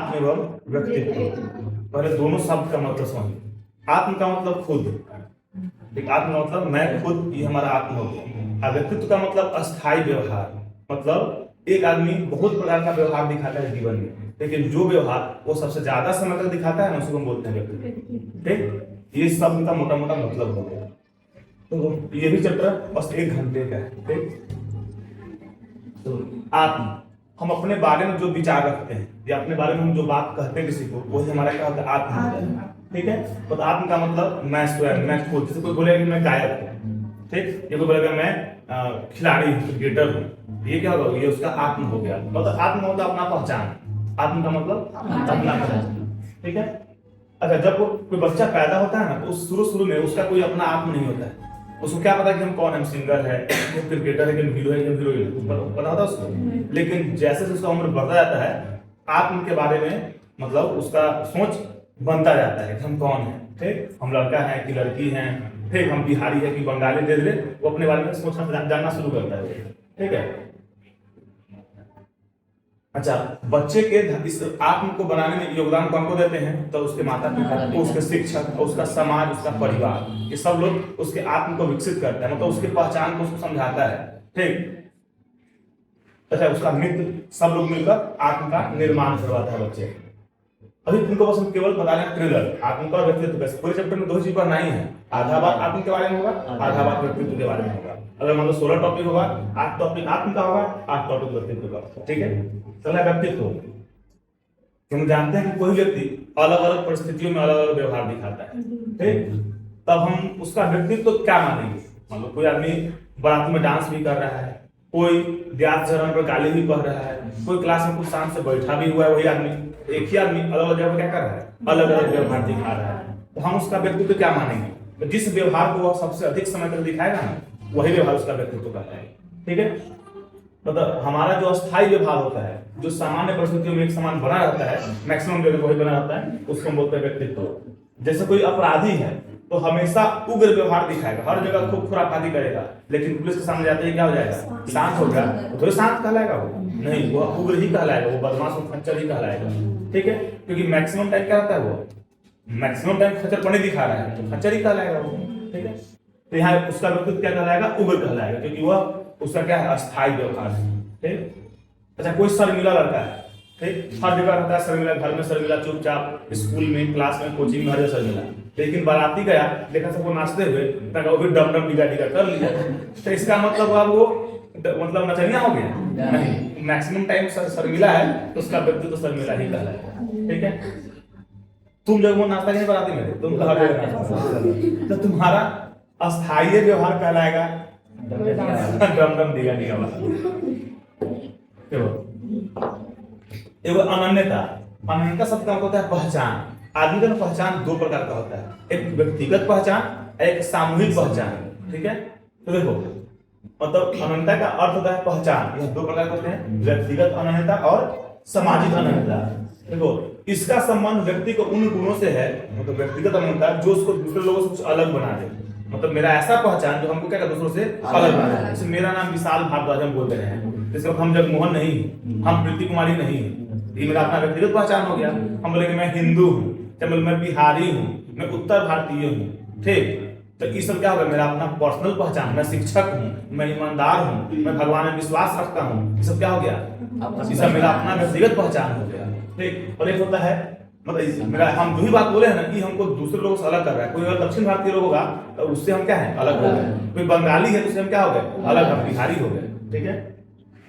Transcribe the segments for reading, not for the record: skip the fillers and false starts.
आत्म एवं व्यक्तित्व। पहले दोनों शब्द का मतलब समझिए। आत्म का मतलब खुद, एक आत्म का मतलब मैं खुद, ये हमारा आत्म हो गया। व्यक्तित्व का मतलब अस्थायी व्यवहार, मतलब एक आदमी बहुत प्रकार का व्यवहार दिखाता है जीवन में, लेकिन जो व्यवहार वो सबसे ज्यादा समय तक दिखाता है ना, उसको हम बोलते हैं व्यक्तित्व। ठीक, ये सब का मोटा मोटा मतलब हो गया। तो ये भी चैप्टर बस 1 घंटे का है। ठीक, तो आत्म, हम अपने बारे में जो विचार रखते हैं या अपने बारे में हम जो बात कहते हैं किसी को, वही हमारा क्या होता है, आत्म होता है। ठीक है, तो आत्म का मतलब मैं स्वयं, मैं खुद। जैसे कोई बोलेगा कि मैं गायक हूँ, ठीक, ये कोई बोलेगा मैं खिलाड़ी हूँ, क्रिकेटर हूँ, ये क्या होगा, ये उसका आत्म हो गया। मतलब आत्म मतलब अपना पहचान, आत्म का मतलब अपना पहचान। ठीक है, अच्छा, जब कोई बच्चा पैदा होता है ना, तो शुरू शुरू में उसका कोई अपना आत्म नहीं होता है। उसको क्या पता कि हम कौन है, सिंगर है, क्रिकेटर है, कि हीरो है, कि हीरोइन है, पता होता है उसको। लेकिन जैसे जैसे उसका उम्र बढ़ता जाता है, आत्म के बारे में मतलब उसका सोच बनता जाता है कि हम कौन है। ठीक, हम लड़का है कि लड़की है, ठीक, हम बिहारी है कि बंगाली, दे दे वो अपने बारे में सोचना जानना शुरू करता है। ठीक है, अच्छा, बच्चे के इस आत्म को बनाने में योगदान कौन को देते हैं, तो उसके माता पिता, उसके शिक्षक, उसका समाज, उसका परिवार, ये सब लोग उसके आत्म को विकसित करते हैं, मतलब उसकी पहचान को उसको समझाता है। ठीक, अच्छा, उसका मित्र, सब लोग मिलकर आत्म का निर्माण करवाता है बच्चे। अभी तुमको बस हम केवल बता रहे हैं ट्रेलर, आत्म का व्यक्तित्व कैसे। पूरे चैप्टर में 2 चीज पढ़ना ही है, आधा बार आत्म के बारे में होगा, आधा बार व्यक्तित्व के बारे में होगा। अगर मान लो 16 टॉपिक होगा, 8 टॉपिक आत्म का होगा, 8 टॉपिक व्यक्तित्व का। ठीक है, चला व्यक्तित्व। हम जानते हैं कि कोई व्यक्ति अलग अलग परिस्थितियों में अलग अलग व्यवहार दिखाता है। ठीक, तब हम उसका व्यक्तित्व तो क्या मानेंगे। मान लो कोई आदमी बारात में डांस भी कर रहा है, कोई व्यास चरण पर गाली भी पढ़ रहा है, कोई क्लास में कुछ शांत से बैठा भी हुआ है, वही आदमी, एक ही आदमी अलग अलग जगह क्या कर रहा है, अलग अलग व्यवहार दिखा रहा है। तो हम उसका व्यक्तित्व क्या मानेंगे, तो जिस व्यवहार को वह सबसे अधिक समय तक दिखाएगा ना, वही व्यवहार उसका व्यक्तित्व कहता है। ठीक है, मतलब हमारा जो अस्थायी व्यवहार होता है, जो सामान्य परिस्थितियों में एक समान बना रहता है, मैक्सिमम जगह वही बना रहता है, उसको हम बोलते हैं व्यक्तित्व। जैसे कोई अपराधी है तो हमेशा उग्र व्यवहार दिखाएगा, हर जगह खूब खुरापाती करेगा, लेकिन पुलिस के सामने जाते ही क्या हो जाएगा, शांत हो गया, तो थोड़ी शांत कहलाएगा वो, नहीं, वो उग्र ही कहलाएगा, वो बदमाश और खच्चर ही कहलाएगा। ठीक है, क्योंकि मैक्सिमम टाइम क्या होता है, वो मैक्सिमम टाइम खच्चरपनी दिखा रहा है, तो खच्चर ही कहलाएगा वो। ठीक है, तो यहाँ उसका व्यक्तित्व क्या कहलाएगा, उग्र कहलाएगा, क्योंकि वह उसका क्या है, अस्थायी व्यवहार है। ठीक, अच्छा, कोई शर्मिला लड़का है, ठीक, हर जगह रहता है शर्मिला, घर में शर्मिला, चुपचाप, स्कूल में, क्लास में, कोचिंग में, हर जगह शर्मिला, लेकिन बाराती गया, देखा सबको नाचते हुए, तक वो भी डम डम डिगा डिगा कर लिया, तो इसका मतलब अब वो मतलब नचनिया हो गया, नहीं, मैक्सिमम टाइम शर्मिला है, तो उसका व्यक्तित्व तो शर्मिला ही कहलाएगा। ठीक है, तुम जब वो नाचता नहीं बाराती में, तुम हर जगह नाचता, तो तुम्हारा अस्थायी व्यवहार कहलाएगा डम डम डिगा डिगा वाला। एगो अनन्यता, अनन्यता शब्द का मतलब होता है पहचान। आदमी का पहचान 2 प्रकार का होता है, एक व्यक्तिगत पहचान, एक सामूहिक पहचान। ठीक है, तो देखो, मतलब अनन्यता का अर्थ होता है पहचान, यह 2 प्रकार के होते हैं, व्यक्तिगत अनन्यता और सामाजिक अनन्यता। देखो, इसका संबंध व्यक्ति को उन गुणों से है, मतलब व्यक्तिगत अनन्यता जो उसको दूसरे लोगों से कुछ अलग बना दे, मतलब मेरा ऐसा पहचान जो हमको क्या कर दूसरों से अलग बना दे। जैसे मेरा नाम विशाल भारद्वाज हम बोल रहे हैं, जैसे हम जगमोहन नहीं, हम प्रीति कुमारी नहीं, ये मेरा अपना व्यक्तिगत पहचान हो गया। हम बोले कि मैं हिंदू हूँ, चाहे मैं बिहारी हूँ, मैं उत्तर भारतीय हूँ। ठीक, तो ये सब क्या होगा, मेरा अपना पर्सनल पहचान, मैं शिक्षक हूँ, मैं ईमानदार हूँ, मैं भगवान में विश्वास रखता हूँ, ये सब क्या हो गया, ये सब मेरा अपना व्यक्तिगत पहचान हो गया। ठीक, और एक होता है, मतलब मेरा, हम जो ही बात बोले हैं ना कि हमको दूसरे लोगों से अलग कर रहा है, कोई अगर दक्षिण भारतीय लोग होगा तो उससे हम क्या है, अलग हो गए, कोई बंगाली है तो उससे हम क्या हो गए, अलग, हम बिहारी हो गए। ठीक है,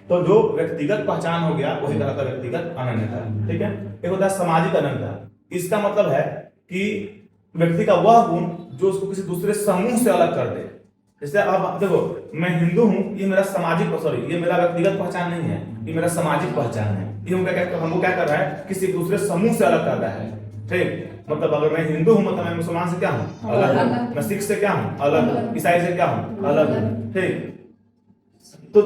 तो जो व्यक्तिगत पहचान हो गया वही कहलाता है व्यक्तिगत अनन्यता। ठीक है, एक होता है सामाजिक अनन्यता, इसका मतलब है कि व्यक्ति का वह गुण जो उसको किसी दूसरे समूह से अलग कर दे। जैसे अब देखो, मैं हिंदू हूँ, ये मेरा सामाजिक, सॉरी, ये मेरा व्यक्तिगत पहचान नहीं है, ये मेरा सामाजिक पहचान है। ये हमको क्या कर रहा है, किसी दूसरे समूह से अलग कर रहा है। ठीक, मतलब अगर मैं हिंदू हूँ मतलब मैं मुसलमान से क्या हूँ, अलग, मैं सिख से क्या हूँ, अलग, ईसाई से क्या हूँ, अलग। ठीक, तो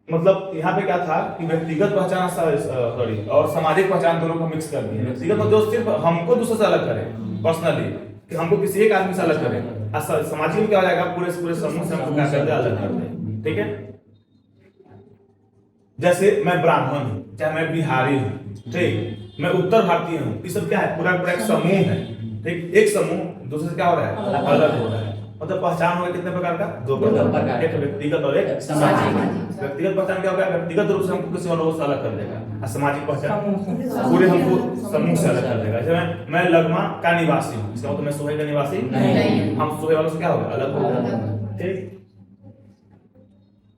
मतलब यहाँ पे क्या था कि व्यक्तिगत पहचान, सॉरी, और सामाजिक पहचान दोनों को मिक्स कर दिया। व्यक्तिगत मतलब जो सिर्फ हमको दूसरे से अलग करे पर्सनली, कि हमको किसी एक आदमी से अलग करे, सामाजिक में क्या हो जाएगा, पूरे पूरे समूह से हमको क्या कर दे, अलग कर दे। ठीक है, जैसे मैं ब्राह्मण हूँ, चाहे मैं बिहारी हूँ, ठीक, मैं उत्तर भारतीय हूँ, ये सब क्या है, पूरा पूरा एक समूह है। ठीक, एक समूह दूसरे से क्या हो रहा है, अलग हो रहा है। मतलब पहचान हो गया कितने प्रकार का, दो प्रकार, एक व्यक्तिगत और एक सामाजिक। व्यक्तिगत पहचान क्या होगा, व्यक्तिगत रूप से हमको किसी और लोगों से अलग कर देगा, और सामाजिक पहचान पूरे हमको समूह से अलग कर देगा। जैसे मैं लगमा का निवासी हूँ, इसका मतलब मैं सोहे का निवासी नहीं, हम सोहे वालों से क्या होगा, अलग हो गया। ठीक,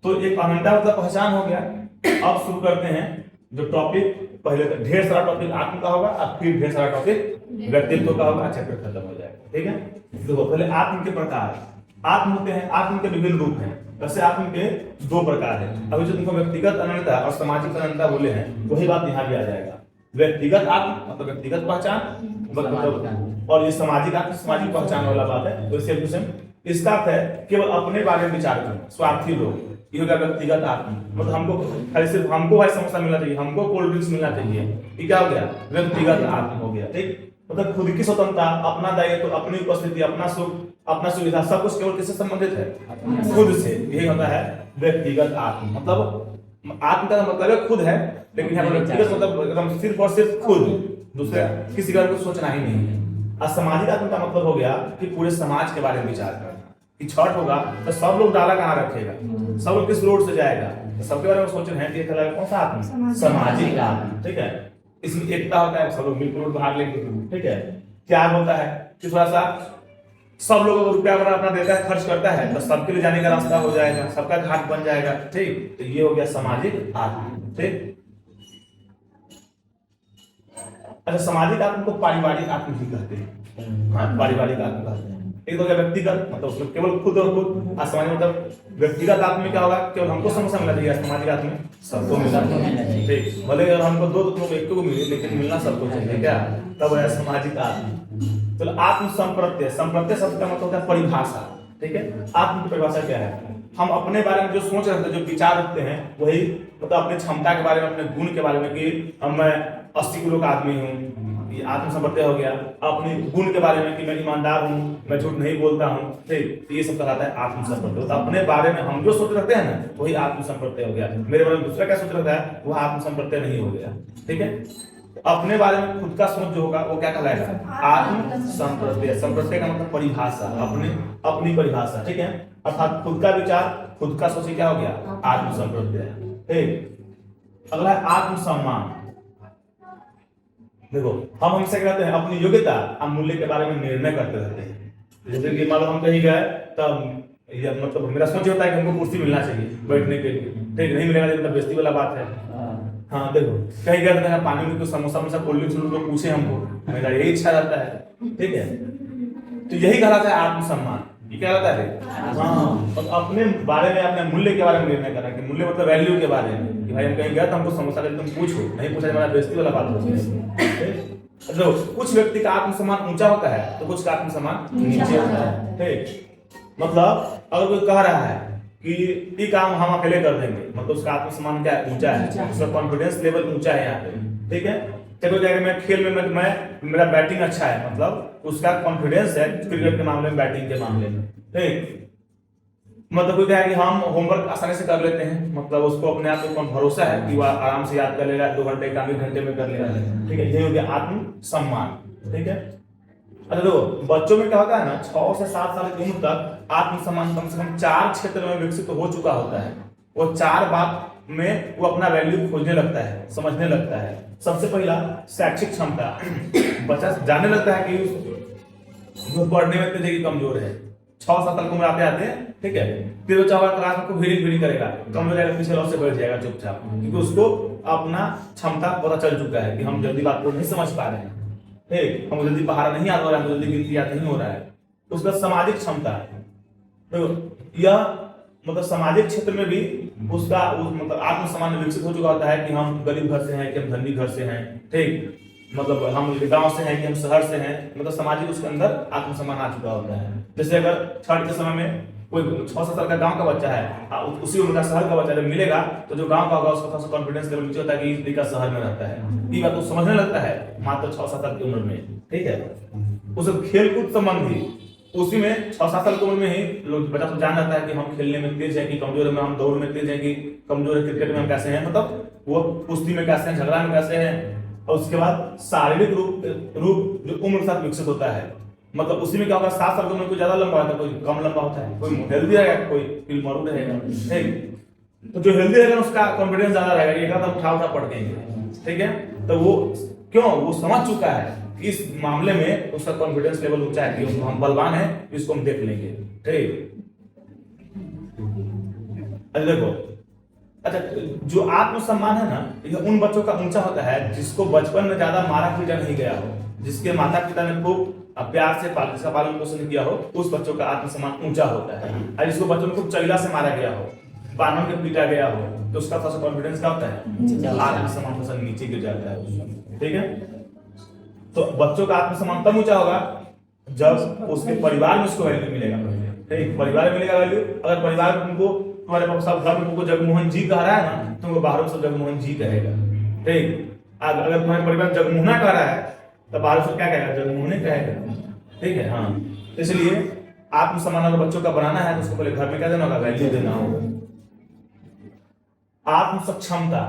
तो एक अनन्यता मतलब पहचान हो गया। अब शुरू करते हैं जो टॉपिक, पहले ढेर सारा टॉपिक आत्म का होगा, अब फिर ढेर सारा टॉपिक व्यक्तित्व का होगा, चैप्टर खत्म हो जाएगा। ठीक है, देखो पहले आत्म के प्रकार। आत्म होते हैं, आत्म के विभिन्न रूप हैं। वैसे आत्म के दो प्रकार हैं। अभी जो तुमको व्यक्तिगत अनन्यता और सामाजिक अनन्यता बोले हैं, वही बात यहाँ भी आ जाएगा। व्यक्तिगत आत्म मतलब व्यक्तिगत पहचान, मतलब और ये सामाजिक आत्म सामाजिक पहचान वाला बात है। तो इसका अर्थ है केवल अपने बारे में विचार करना, स्वार्थी लोग, ये हो गया व्यक्तिगत आत्म। मतलब हमको खाली सिर्फ हमको भाई समोसा मिलना चाहिए, हमको कोल्ड ड्रिंक्स मिलना चाहिए, ये क्या हो गया, व्यक्तिगत आत्म हो गया। ठीक, मतलब खुद की स्वतंत्रता, अपना दायित्व, अपनी उपस्थिति, अपना सुख, अपना सुविधा, सब कुछ केवल किससे संबंधित है, खुद से। यही होता है व्यक्तिगत आत्म। मतलब आत्म का मतलब है खुद है, लेकिन यहाँ पर व्यक्तिगत मतलब एकदम सिर्फ और सिर्फ खुद, दूसरे किसी का कुछ सोचना ही नहीं है। और सामाजिक आत्म का मतलब हो गया कि पूरे समाज के बारे में विचार करना। कि छठ होगा तो सब लोग डाला कहाँ रखेगा, सब लोग किस रोड से जाएगा, तो सबके बारे में सोच रहे हैं कि कौन सा आत्म, सामाजिक आत्म। ठीक है, इसमें एकता होता है, सब लोग मिलकर भाग लेंगे। ठीक है, त्याग होता है कि थोड़ा सा सब लोग अगर रुपया अपना देता है, खर्च करता है, तो सबके लिए जाने का रास्ता हो जाएगा, सबका घाट बन जाएगा। ठीक, तो ये हो गया सामाजिक आत्म। ठीक, अच्छा, सामाजिक आत्म को पारिवारिक आत्म भी कहते हैं। हाँ, पारिवारिक आत्म कहते हैं। एक तो क्या व्यक्तिगत, मतलब उसमें केवल खुद और खुद। सामाजिक मतलब व्यक्तिगत आत्म में क्या होगा, केवल हमको समोसा मिलना चाहिए, सामाजिक आत्म में सबको मिलना चाहिए। ठीक, भले अगर हमको दो लोग एक को मिले, लेकिन मिलना सबको चाहिए, क्या तब है सामाजिक आत्म। तो आत्म संप्रत्यय, संप्रत्यय शब्द का मतलब होता है परिभाषा। ठीक है, आत्म की परिभाषा क्या है, हम अपने बारे में जो सोच रखते हैं, जो विचार रखते हैं, वही मतलब अपने क्षमता के बारे में, अपने गुण के बारे में कि मैं 80 किलो का आदमी हूँ, ये आत्म संप्रत्यय हो गया। अपने गुण के बारे में कि मैं ईमानदार हूँ, मैं झूठ नहीं बोलता हूँ। ठीक, ये सब कहलाता है आत्म संप्रत्यय। तो अपने बारे में हम जो सोच रखते हैं ना, वही आत्म संप्रत्यय हो गया। मेरे बारे में दूसरा क्या सोच रखता है, वो आत्म संप्रत्यय नहीं हो गया। ठीक है, अपने बारे में खुद का सोच जो होगा वो क्या कहलाएगा, आत्म संप्रत्यय। संप्रत्यय का मतलब परिभाषा, अपनी परिभाषा। ठीक है, अर्थात खुद का विचार, खुद का सोच क्या हो गया, आत्म संप्रत्यय। ठीक, अगला है आत्म सम्मान। देखो हम हमसे कहते हैं अपनी योग्यता और मूल्य के बारे में निर्णय करते रहते हैं। जैसे कि मान लो हम कहीं गए, तब ये मतलब मेरा सोच होता है कि हमको कुर्सी मिलना चाहिए बैठने के लिए। ठीक, नहीं मिलेगा तो बेइज्जती वाला बात है। हाँ, देखो कहीं गए तो पानी में कुछ समोसा वमोसा कोल्ड ड्रिंक्स लोग पूछे हमको, मेरा यही इच्छा रहता है। ठीक है, तो यही कहलाता है आत्मसम्मान। ये क्या रहता है, हाँ, तो अपने बारे में, अपने मूल्य के बारे में निर्णय करना। कि मूल्य मतलब वैल्यू के बारे में, कि भाई हम कहीं गए तो हमको समोसा के तुम पूछो, नहीं पूछा हमारा बेइज्जती वाला बात होती है। तो कुछ व्यक्ति का आत्मसम्मान ऊंचा होता है, तो कुछ का आत्मसम्मान नीचे होता है। ठीक, मतलब अगर कोई कह रहा है कि ये काम हम अकेले कर देंगे, मतलब उसका आत्मसम्मान क्या ऊंचा है, उसका कॉन्फिडेंस लेवल ऊंचा है यहाँ पे। ठीक है, चलो जाएगा मैं खेल में मैं मेरा बैटिंग अच्छा है, मतलब उसका कॉन्फिडेंस है क्रिकेट के मामले में, बैटिंग के मामले में। ठीक, मतलब कोई कहे कि हम होमवर्क आसानी से कर लेते हैं, मतलब उसको अपने आप पे भरोसा है कि वह आराम से याद कर लेगा, 2 घंटे काम 1 घंटे में कर लेगा। ठीक है, ये हो गया आत्मसम्मान। ठीक है, अच्छा देखो बच्चों में क्या होता है ना, 6 से 7 साल की उम्र तक आत्मसम्मान कम से कम 4 क्षेत्र में विकसित हो चुका होता है। वो 4 बात में वो अपना वैल्यू खोजने लगता है, समझने लगता है। सबसे पहला शैक्षिक क्षमता, बच्चा जानने लगता है कि वो पढ़ने में तेजी कमजोर है। 6-7 साल की उम्र आते आते, ठीक है, फिर बच्चा क्लास में भीड़ी करेगा, कमजोर है, पीछे लौट से बैठ जाएगा चुपचाप, क्योंकि उसको अपना क्षमता पता चल चुका है कि हम जल्दी बात को नहीं समझ पा रहे हैं। ठीक, हम जल्दी पहाड़ा नहीं याद हो रहा है, जल्दी गिनती याद नहीं हो रहा है। उसका सामाजिक क्षमता, तो यह मतलब सामाजिक क्षेत्र में भी उसका मतलब आत्मसम्मान विकसित हो चुका होता है कि हम गरीब घर से हैं कि हम धनी घर से हैं। ठीक, मतलब हम गांव से हैं कि हम शहर से हैं, मतलब सामाजिक उसके अंदर आत्मसम्मान आ चुका होता है। जैसे अगर छठ के समय में कोई 6-7 साल का गांव का बच्चा है, उसी उम्र का शहर का बच्चा जब मिलेगा, तो जो गांव का होगा उसका थोड़ा सा कॉन्फिडेंस लेवल नीचे होता है कि का शहर में रहता है। ये बात वो समझने लगता है मात्र 6-7 साल की उम्र में। ठीक है, उसे खेलकूद संबंधी उसी में 6-7 साल की उम्र में ही लोग बच्चा तो जान जाता है कि हम खेलने में तेज है कि कमजोर है, हम दौड़ में तेज है कि कमजोर है, क्रिकेट में हम कैसे हैं, मतलब वो कुश्ती में कैसे हैं, झगड़ा में कैसे हैं, और उसके बाद शारीरिक रूप जो उम्र के साथ विकसित होता है। मतलब उसी में क्या होगा, 7 साल की उम्र कोई ज्यादा लंबा होता है, कोई कम लंबा होता है, कोई हेल्दी रहेगा, कोई फिल्मरू रहेगा। ठीक, तो जो हेल्दी रहेगा उसका कॉन्फिडेंस ज्यादा रहेगा, ये एकदम उठा पड़ देंगे। ठीक है, तो वो क्यों, वो समझ चुका है कि इस मामले में उसका कॉन्फिडेंस लेवल ऊंचा है कि हम बलवान है, इसको हम देख लेंगे। ठीक, देखो, अच्छा, जो आत्मसम्मान है ना, ये उन बच्चों का ऊंचा होता है जिसको बचपन में ज्यादा मारा पीटा नहीं गया हो, जिसके माता पिता ने खूब प्यार से पालन पोषण किया हो, उस बच्चों का आत्मसम्मान ऊंचा होता है। और जिसको बच्चों में खूब चैला से मारा गया हो, बानों के पीटा गया हो, तो उसका थोड़ा सा कॉन्फिडेंस क्या होता है, आत्मसम्मान थोड़ा नीचे गिर जाता है। ठीक है, तो बच्चों का आत्मसम्मान तब ऊंचा होगा जब उसके परिवार में उसको वैल्यू मिलेगा। ठीक, परिवार में मिलेगा वैल्यू। अगर परिवार में तुमको, तुम्हारे पापा साहब घर में तुमको जगमोहन जी कह रहा है ना, तुमको बाहर में सब जगमोहन जी कहेगा। ठीक, अगर तुम्हारे परिवार जगमोहना कह रहा है तो बाहर से क्या कहेगा, जगमोहने कहेगा। ठीक है, हाँ, इसलिए आत्मसम्मान अगर बच्चों का बनाना है तो उसको पहले घर में क्या देना होगा, वैल्यू देना होगा। आत्मसक्षमता,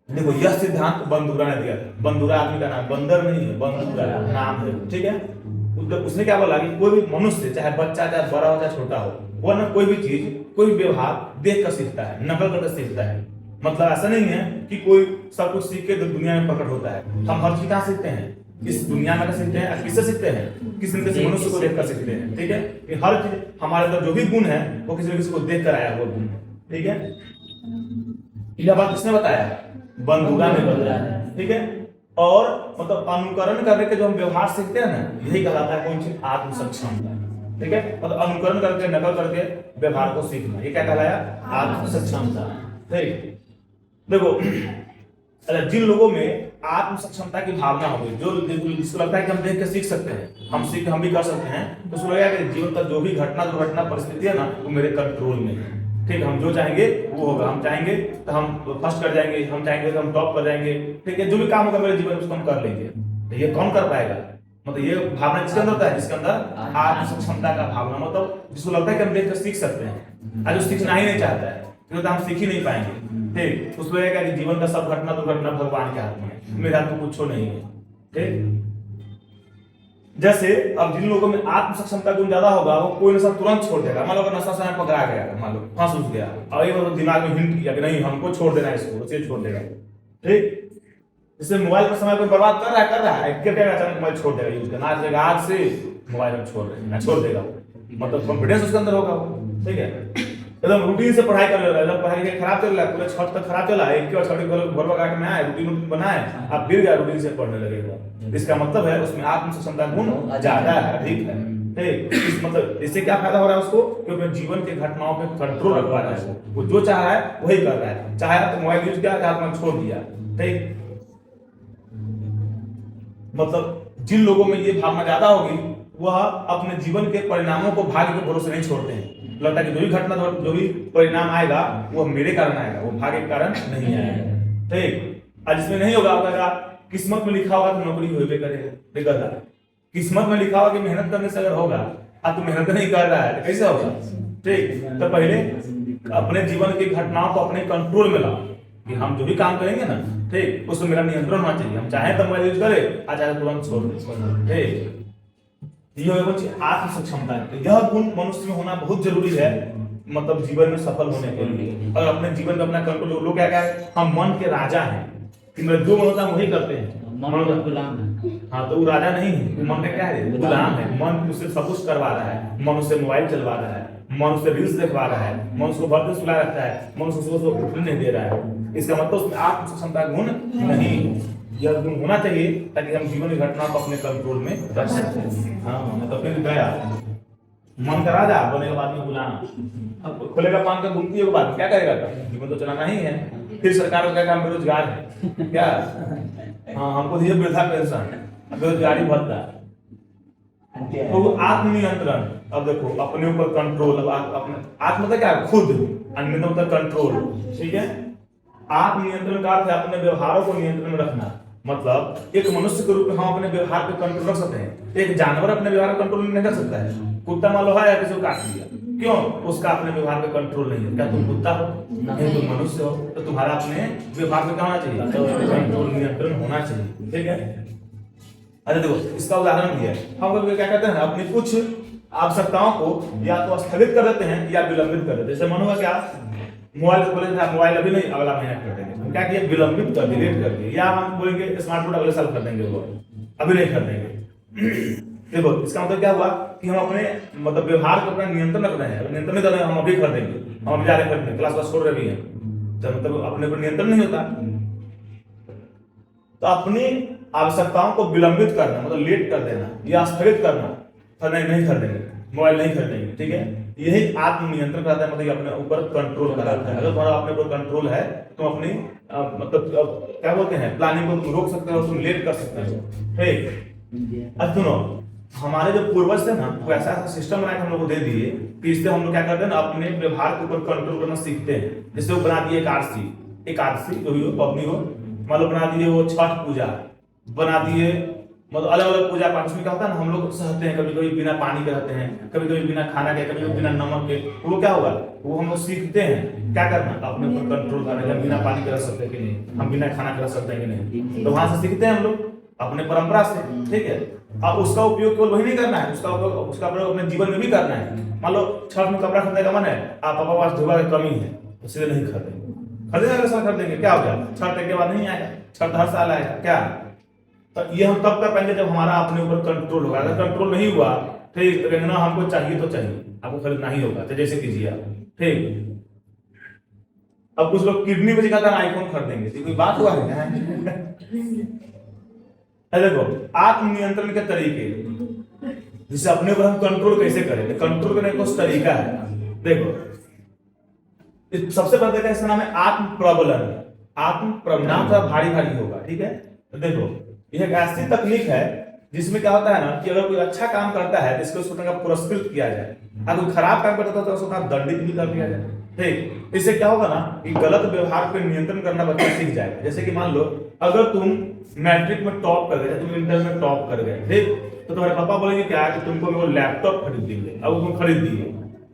देखो यह सिद्धांत बंदूरा ने दिया था। बंदूरा आदमी का नाम, बंदर नहीं है, बंदूरा नाम है। ठीक है, उसने क्या बोला कि कोई भी मनुष्य, चाहे बच्चा, चाहे बड़ा हो, चाहे छोटा हो, वो ना कोई भी चीज, कोई व्यवहार देख कर सीखता है, नकल करके सीखता है। मतलब ऐसा नहीं है कि कोई सब कुछ सीख के दुनिया में प्रकट होता है। हम हर चीज कहाँ सीखते हैं, इस दुनिया में सीखते हैं। किससे सीखते हैं, किसी न किसी मनुष्य को देखकर सीखते हैं। ठीक है, कि हर चीज हमारे अंदर जो भी गुण है वो किसी न किसी को देख कर आया हुआ गुण है। ठीक है, यह बात किसने बताया, बंदूरा ने बताया। ठीक है, और मतलब अनुकरण करने के जो हम व्यवहार सीखते हैं ना, यही कहलाता है कौन सी, आत्मसक्षमता। ठीक है, मतलब अनुकरण करके, नकल करके व्यवहार को सीखना, ये क्या कहलाया, आत्मसक्षमता। ठीक, देखो, जिन लोगों में आत्मसक्षमता की भावना होगी, जो जिसको लगता है कि हम देख के सीख सकते हैं, हम भी कर सकते हैं, तो उसको लगेगा कि जीवन का जो भी घटना दुर्घटना परिस्थिति है ना, वो मेरे कंट्रोल में है। ठीक, हम जो चाहेंगे वो होगा, हम चाहेंगे तो हम फर्स्ट कर जाएंगे, हम चाहेंगे तो हम टॉप कर जाएंगे। ठीक है, जो भी काम होगा मेरे जीवन में उसको हम कर लेंगे। तो ये कौन कर पाएगा, मतलब ये भावना किसके अंदर होता है, जिसके अंदर आत्मसक्षमता का भावना, मतलब जिसको लगता है कि हम देख कर सीख सकते हैं। आज जो सीखना ही नहीं चाहता है तो हम सीख ही नहीं पाएंगे। ठीक, उसको लगेगा कि जीवन का सब घटना दुर्घटना भगवान के हाथ में है, मेरे हाथ में कुछ नहीं है। ठीक, जैसे अब जिन लोगों में आत्मसक्षमता गुण ज्यादा होगा, वो कोई नशा तुरंत छोड़ देगा। मान लो अगर नशा समय पकड़ा गया, मान लो फंस उस गया, और ये मतलब दिमाग में हिंट किया कि नहीं हमको छोड़ देना है, इसको उसे छोड़ देगा। ठीक, इससे मोबाइल पर समय कोई बर्बाद कर रहा है, क्या कहेगा, अचानक मोबाइल छोड़ देगा यूज करना, आज से मोबाइल हम छोड़ देगा, मतलब कॉन्फिडेंस उसके अंदर होगा। ठीक है, एकदम रूटीन से पढ़ाई कर रहा है, एकदम पढ़ाई खराब चल रहा है, पूरा छठ तक खराब चला है, एक और छठ घर काट में आए, रूटीन बनाए, आप गिर गया, रूटीन से पढ़ने लगेगा। इसका मतलब है उसमें आत्मसक्षमता गुण ज्यादा है, अधिक है। ठीक, इस मतलब इससे क्या फायदा हो रहा है उसको, क्योंकि जीवन की घटनाओं पे कंट्रोल रख पा रहा है, वो जो चाह रहा है वही कर रहा है। चाहे तो मोबाइल यूज किया, चाहे छोड़ दिया। ठीक, मतलब जिन लोगों में ये भावना ज्यादा होगी, वह अपने जीवन के परिणामों को भाग्य के भरोसे नहीं छोड़ते हैं। लगता है कि जो भी घटना, जो भी परिणाम आएगा वो मेरे कारण आएगा, वो भाग्य के कारण नहीं आएगा। ठीक, और जिसमें नहीं होगा, अगर किस्मत में लिखा होगा तो नौकरी होबे करेगा। किस्मत में लिखा होगा कि मेहनत करने से अगर होगा, अब तो मेहनत नहीं कर रहा है तो कैसे होगा। ठीक, तो पहले अपने जीवन की घटनाओं को अपने कंट्रोल में लाओ, कि हम जो भी काम करेंगे ना, ठीक, उसमें मेरा नियंत्रण होना चाहिए। हम चाहे तो मोबाइल यूज करें, चाहे तुरंत छोड़ दें। ठीक, यह आत्मसक्षमता है। यह गुण मनुष्य में होना बहुत जरूरी है, मतलब जीवन में सफल होने के लिए। और अपने जीवन में अपना कंट्रोल, लोग क्या है, हम मन के राजा हैं, कि मेरा जो मन होता है वही करते हैं, मन का गुलाम है। हाँ, तो वो राजा नहीं है, वो मन का क्या है, गुलाम है। मन उससे सब कुछ करवा रहा है, मन उससे मोबाइल चलवा रहा है, मन उससे रील्स देखवा रहा है, मन उसको भर सुला रखता है, मन उसको उठने नहीं दे रहा है। इसका मतलब उसमें आत्मसक्षमता गुण नहीं, यह गुण होना चाहिए ताकि हम जीवन की घटना को अपने कंट्रोल में रख सकें। हाँ, तो फिर गया मन का राजा बने के बाद में गुलाम, अब खुलेगा पान का गुमती के बाद क्या करेगा, जीवन तो चलाना ही है। फिर सरकार को कहेगा हम बेरोजगार है क्या, हाँ हमको दिए वृद्धा पेंशन, बेरोजगारी भत्ता। तो आत्मनियंत्रण, अब देखो अपने ऊपर कंट्रोल, अब अपने आत्म मतलब क्या, खुद, अन्य मतलब कंट्रोल। ठीक है, आत्मनियंत्रण का अर्थ है अपने व्यवहारों को नियंत्रण में रखना। मतलब एक मनुष्य के रूप में हम अपने व्यवहार पे कंट्रोल रख सकते हैं, एक जानवर अपने व्यवहार कंट्रोल नहीं कर सकता है। कुत्ता मान लो है, किसी को काट दिया, क्यों? उसका अपने व्यवहार पे कंट्रोल नहीं है। क्या तुम कुत्ता हो? नहीं, तुम मनुष्य हो, तो तुम्हारा अपने व्यवहार पे क्या होना चाहिए? कंट्रोल, नियंत्रण होना चाहिए। ठीक है। अच्छा देखो, इसका उदाहरण भी है। हम लोग क्या करते हैं ना, अपनी कुछ आवश्यकताओं को या तो स्थगित कर देते हैं या विलंबित कर देते हैं। जैसे मानो क्या, मोबाइल बोले था मोबाइल अभी नहीं, अगला महीना कर देंगे, हम क्या किए, विलंबित कर दिए, लेट कर दिए। या हम बोलेंगे स्मार्टफोन अगले साल कर देंगे, वो अभी नहीं कर देंगे। देखो इसका मतलब क्या हुआ कि हम अपने मतलब व्यवहार को अपना नियंत्रण रख रहे हैं। नियंत्रण नहीं कर रहे हैं, हम अभी कर देंगे, हम अभी जा रहे हैं, क्लास वास छोड़ रहे भी हैं, तो मतलब अपने पर नियंत्रण नहीं होता। तो अपनी आवश्यकताओं को विलंबित करना मतलब लेट कर देना या स्थगित करना, नहीं खरीदेंगे, मोबाइल नहीं खरीदेंगे। ठीक है, यही आत्मनियंत्रण कराता है, मतलब ये अपने ऊपर कंट्रोल कराता है। अगर तुम्हारा अपने ऊपर कंट्रोल है तो अपनी मतलब क्या बोलते हैं, प्लानिंग को तुम रोक सकते हो, तुम लेट कर सकते हो। ठीक, अब सुनो, हमारे जो पूर्वज थे ना, वो ऐसा सिस्टम बना के हम लोग को दे दिए कि इससे हम लोग क्या करते हैं ना, अपने व्यवहार के ऊपर कंट्रोल करना सीखते हैं। जैसे वो बना दिए एकादशी जो भी हो, पबनी हो, मतलब बना दिए वो छठ पूजा बना दिए, मतलब अलग अलग पूजा पाठ में क्या होता है ना, हम लोग सहते हैं, कभी कभी बिना पानी के रहते हैं, कभी कभी बिना खाना के, कभी कभी बिना नमक के। वो क्या होगा, वो हम लोग सीखते हैं क्या करना, अपने ऊपर कंट्रोल करना, कि हम बिना पानी के रह सकते हैं कि नहीं, हम बिना खाना के रह सकते हैं कि नहीं। तो वहां से सीखते हैं हम लोग अपने परंपरा से। ठीक है, अब उसका उपयोग केवल वही नहीं करना है, उसका प्रयोग अपने जीवन में भी करना है। मान लो छठ में कपड़ा खरीदने का मन है, आप पापा पास धोबा की कमी है, इसलिए नहीं खरीदेंगे, क्या हो गया, छठ के बाद नहीं आएगा, छठ हर साल आएगा क्या। तो ये हम तब कर पाएंगे जब हमारा अपने ऊपर कंट्रोल होगा। अगर कंट्रोल नहीं हुआ, ठीक, तो ना हमको चाहिए तो चाहिए, आपको खरीदना ही होगा, तो जैसे कीजिए आप। ठीक, अब कुछ लोग किडनी पे दिखाता है आईफोन खरीदेंगे, तो कोई बात हुआ है? देखो आत्मनियंत्रण के तरीके, जिससे अपने ऊपर हम कंट्रोल कैसे करें, कंट्रोल करने का कुछ तरीका है। देखो सबसे पहले देखा, इसका नाम है आत्म प्रबलन। नाम थोड़ा भारी भारी होगा, ठीक है। तो देखो यह एक ऐसी तकनीक है जिसमें क्या होता है ना, कि अगर कोई अच्छा काम करता है तो इसको उसको पुरस्कृत किया जाए, अगर कोई खराब काम करता है तो उसको दंडित भी कर दिया जाए। ठीक, इससे क्या होगा ना कि गलत व्यवहार पे नियंत्रण करना बच्चा सीख जाएगा। जैसे कि मान लो अगर तुम मैट्रिक में टॉप कर गए, तुम इंटर में टॉप कर गए, ठीक, तो तुम्हारे पापा बोलेंगे क्या कि तुमको वो लैपटॉप खरीद देंगे। अब तुम खरीद दिए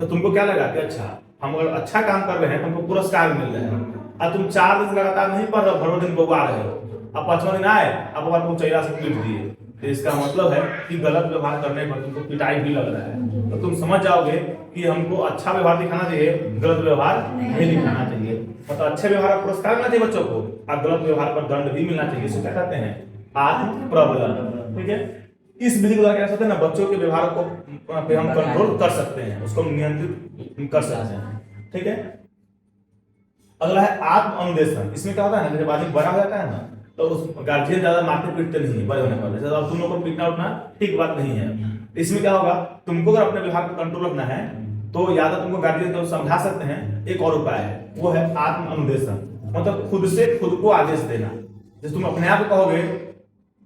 तो तुमको क्या लगा कि अच्छा हम अगर अच्छा काम कर रहे हैं तो हमको पुरस्कार मिल रहा है। अब तुम 4 दिन लगातार नहीं पढ़ रहे हो, भर दिन बउआ रहे हो, अब 5वां दिन आए, अब तुमको चेहरा से पीट दिए, तो इसका मतलब है कि गलत व्यवहार करने पर तुमको पिटाई भी लग रहा है। तो तुम समझ जाओगे कि हमको अच्छा व्यवहार दिखाना चाहिए, गलत व्यवहार नहीं दिखाना चाहिए। मतलब अच्छे व्यवहार का पुरस्कार मिलना चाहिए बच्चों को, और गलत व्यवहार पर दंड भी मिलना चाहिए। इसे क्या कहते हैं, आत्म प्रबलन। ठीक है, इस विधि के द्वारा क्या सकते हैं ना, बच्चों के व्यवहार को पे हम कंट्रोल कर सकते हैं, उसको नियंत्रित कर सकते हैं। ठीक है, अगला है आत्म अनुदेशन। इसमें क्या होता है ना, जब आदमी बड़ा हो जाता है ना, तो उस गार्जियन ज्यादा मारते पीटते नहीं है बड़े होने पर। जैसे अब तुम लोग को पीटना उठना ठीक बात नहीं है। इसमें क्या होगा, तुमको अगर अपने व्यवहार पर कंट्रोल रखना है तो या तो तुमको गार्जियन को समझा सकते हैं, एक और उपाय है, वो है आत्म अनुदेशन, मतलब खुद से खुद को आदेश देना। जैसे तुम अपने आप को कहोगे,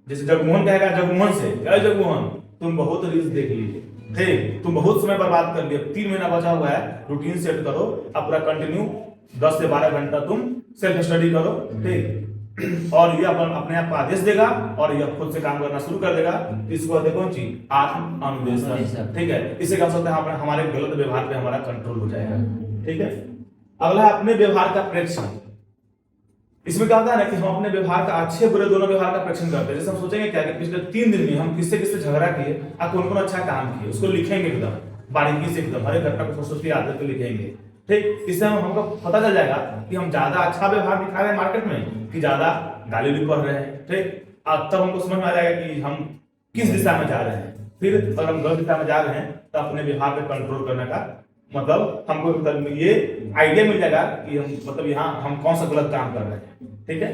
जैसे जगमोहन कहेगा जगमोहन से, अरे जगमोहन तुम बहुत रील्स देख लिए, ठीक, तुम बहुत समय बर्बाद कर लिए, 3 महीना बचा हुआ है, रूटीन सेट करो, अब पूरा कंटिन्यू 10 से 12 घंटा तुम सेल्फ स्टडी करो। ठीक, और ये अपने आप को आदेश देगा और यह खुद से काम करना शुरू कर देगा। इसको कहते हैं कौन चीज, आत्म अनुदेशन। ठीक है, इससे क्या हो सकता है, हमारे गलत व्यवहार पे हमारा कंट्रोल हो जाएगा। ठीक है, अगला है अपने व्यवहार का प्रेक्षण। इसमें क्या होता है ना कि हम अपने व्यवहार का, अच्छे बुरे दोनों व्यवहार का प्रेक्षण करते हैं। जैसे हम सोचेंगे क्या कि पिछले 3 दिन में हम किससे किससे झगड़ा किए और कौन कौन अच्छा काम किए, उसको लिखेंगे एकदम बारीकी से, एकदम हर एक घटना को सोच के आदत पे लिखेंगे। ठीक, इससे हमको पता चल जाएगा कि हम ज्यादा अच्छा व्यवहार दिखा रहे हैं मार्केट में कि ज्यादा गाली भी पढ़ रहे हैं। ठीक, अब तब हमको समझ में आ जाएगा कि हम किस दिशा में जा रहे हैं। फिर अगर हम गलत दिशा में जा रहे हैं तो अपने व्यवहार पे कंट्रोल करने का मतलब हमको ये आइडिया मिल जाएगा कि हम मतलब यहाँ हम कौन सा गलत काम कर रहे हैं। ठीक है,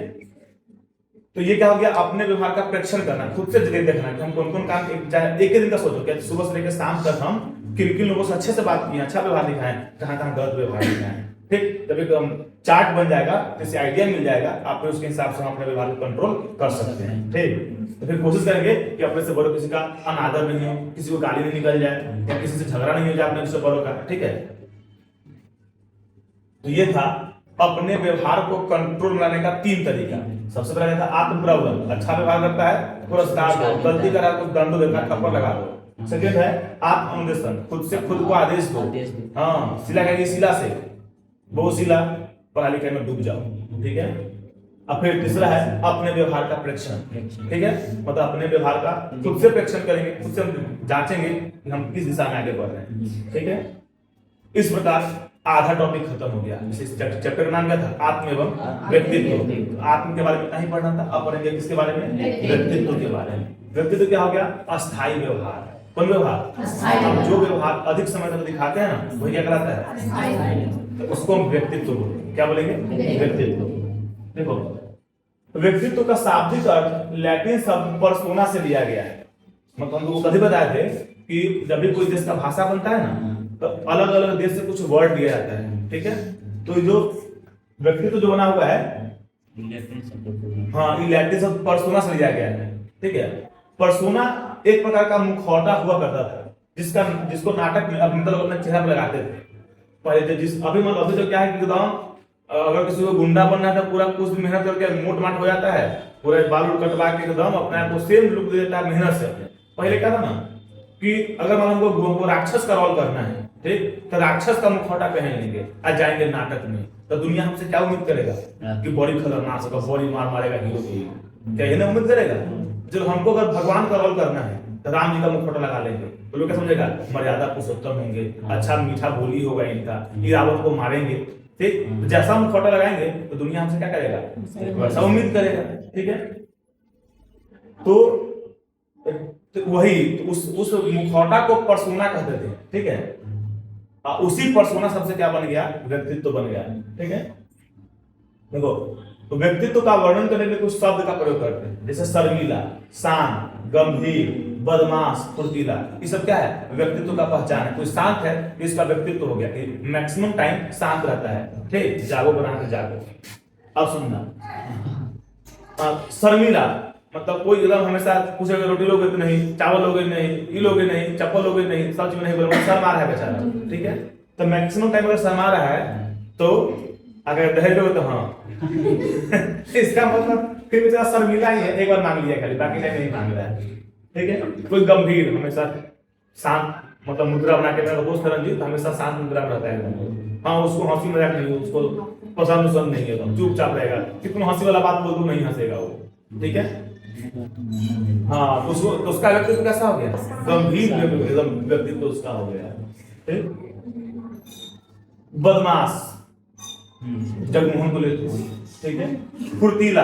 तो ये क्या हो गया, अपने व्यवहार का प्रेक्षण करना, खुद से देखना कि हम कौन कौन काम, चाहे एक ही दिन का सोचो कि सुबह से लेकर शाम तक हम किन किन लोगों से अच्छे से बात किए, अच्छा व्यवहार दिखाएं, कहाँ कहाँ गलत व्यवहार दिखाएं। ठीक, जब एक चार्ट बन जाएगा, जैसे आइडिया मिल जाएगा, आप फिर उसके हिसाब से हम अपने व्यवहार को कंट्रोल कर सकते हैं। ठीक, तो फिर कोशिश करेंगे कि अपने से बड़ों किसी का अनादर नहीं हो, किसी को गाली नहीं निकल जाए, या किसी से झगड़ा नहीं हो जाए अपने से बड़ों का। ठीक है, तो ये था अपने व्यवहार को कंट्रोल में लाने का 3 तरीका। सबसे पहले था आत्म प्रबलन, अच्छा व्यवहार करता है पुरस्कार दो, गलती करा तो दंड देगा, थप्पड़ लगा दो। सेकंड है आत्मनिर्देशन, खुद से खुद को आदेश दो। हाँ, शिला कहेगी शिला से, वो शिला पढ़ाई लिखाई में डूब जाओ, ठीक है। अब फिर तीसरा है अपने व्यवहार का प्रेक्षण, ठीक है, मतलब अपने व्यवहार का खुद से प्रेक्षण करेंगे, खुद से हम जांचेंगे कि हम किस दिशा में आगे बढ़ रहे हैं, ठीक है। इस प्रकार आधा टॉपिक खत्म हो गया। इस चैप्टर का नाम क्या था? आत्म एवं व्यक्तित्व। आत्म के बारे में नहीं पढ़ना था, अब पढ़ेंगे किसके बारे में? व्यक्तित्व के बारे में। व्यक्तित्व क्या हो गया? अस्थायी व्यवहार। कौन व्यवहार? हम जो व्यवहार अधिक समय तक दिखाते हैं ना, वही क्या कहलाता है? तो उसको हम व्यक्तित्व क्या बोलेंगे? व्यक्तित्व। देखो, व्यक्तित्व का शाब्दिक अर्थ लैटिन शब्द पर्सोना से लिया गया है। मतलब हम लोगों को कभी बताए थे कि जब भी कोई देश का भाषा बनता है ना, तो अलग अलग देश से कुछ वर्ड दिया जाता है, ठीक है। तो जो व्यक्तित्व जो बना हुआ है, हाँ, ये लैटिन शब्द पर्सोना से लिया गया है, ठीक है। पर्सोना एक प्रकार का मुखौटा हुआ करता था, जिसको नाटक में अभिनेता लोग अपने चेहरे पर लगाते थे पहले। अभी तो क्या है कि एकदम अगर किसी को गुंडा बनना है तो पूरा कुछ दिन मेहनत करके मोट माट हो जाता है, पूरे बाल कटवा के एकदम अपने आप को सेम लुक दे देता है मेहनत से। पहले क्या था ना कि अगर मान हमको राक्षस का रोल करना है, ठीक, तो राक्षस का मुखौटा पहन लेंगे और जाएंगे नाटक में, तो दुनिया हमसे क्या उम्मीद करेगा कि बड़ी खतरनाक होगा, बड़ी मार मारेगा हीरो की, क्या ये ना उम्मीद करेगा? जब हमको अगर भगवान का रोल करना है तो राम जी का मुखौटा लगा लेंगे, तो लोग क्या समझेगा? मर्यादा पुरुषोत्तम होंगे, अच्छा मीठा बोली होगा इनका, ये रावण को मारेंगे, ठीक। तो जैसा मुखौटा लगाएंगे तो दुनिया हमसे क्या करेगा? वैसा उम्मीद करेगा, ठीक है। तो वही उस मुखौटा को पर्सोना कहते थे, ठीक है। उसी पर्सोना सबसे क्या बन गया? व्यक्तित्व बन गया, ठीक है। देखो, तो व्यक्तित्व का वर्णन करने के लिए कुछ शब्द का प्रयोग करते हैं, जैसे शर्मीला, शांत, गंभीर, बदमाश, फुर्तीला। ये सब क्या है? व्यक्तित्व का पहचान है। कोई शांत है तो इसका व्यक्तित्व हो गया कि मैक्सिमम टाइम शांत रहता है, ठीक। जागो बना के जागो। अब सुनना, शर्मीला मतलब कोई एकदम हमेशा पूछेगा रोटी लोगे तो नहीं, चावल लोगे नहीं, ये लोगे नहीं, चप्पल लोगे नहीं, सब चीज नहीं बोलोगे, शर्मा रहा है बेचारा, ठीक है। तो मैक्सिमम टाइम अगर शर्मा रहा है तो अगर दहेज लोगे तो हाँ इसका मतलब फिर बेचारा शर्मीला ही है, एक बार मांग लिया खाली, बाकी टाइम नहीं मांग रहा है, ठीक है। कोई गंभीर, हमेशा शांत, मतलब मुद्रा बना के, मेरा दोस्त रंजीत हमेशा शांत मुद्रा में रहता है, हाँ, उसको हंसी मजाक नहीं, उसको पसंद नहीं है, चुपचाप रहेगा, कितना हंसी वाला बात बोल दो नहीं हंसेगा वो, ठीक है। हाँ, तो उसका व्यक्तित्व कैसा हो गया? गंभीर व्यक्तित्व उसका हो गया, ठीक। बदमाश, जगमोहन को लेते हैं, ठीक है। फुर्तीला,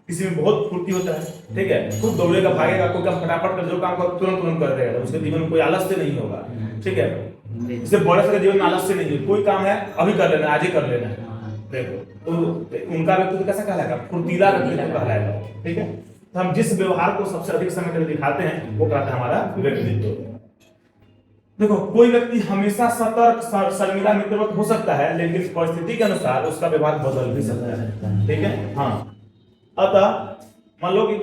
किसी में बहुत फुर्ती होता है, ठीक है, खूब दौड़ेगा, भागेगा, कोई काम फटाफट कर, जो काम कर तुरंत कर देगा, उसके जीवन में कोई आलस्य नहीं होगा, ठीक है। इससे बड़े से जीवन में आलस्य नहीं है, कोई काम है अभी कर लेना, आज ही कर लेना है, देखो, तो उनका व्यक्तित्व कैसा कहलाएगा? फुर्तीला व्यक्तित्व कहलाएगा, ठीक है। तो हम जिस व्यवहार को सबसे अधिक समय तक दिखाते हैं वो कहता है हमारा व्यक्तित्व। देखो, कोई व्यक्ति हमेशा सतर्क, शर्मिला, मित्रवत हो सकता है, लेकिन परिस्थिति के अनुसार उसका व्यवहार बदल भी सकता है, ठीक है। हाँ, अतः मान लो कि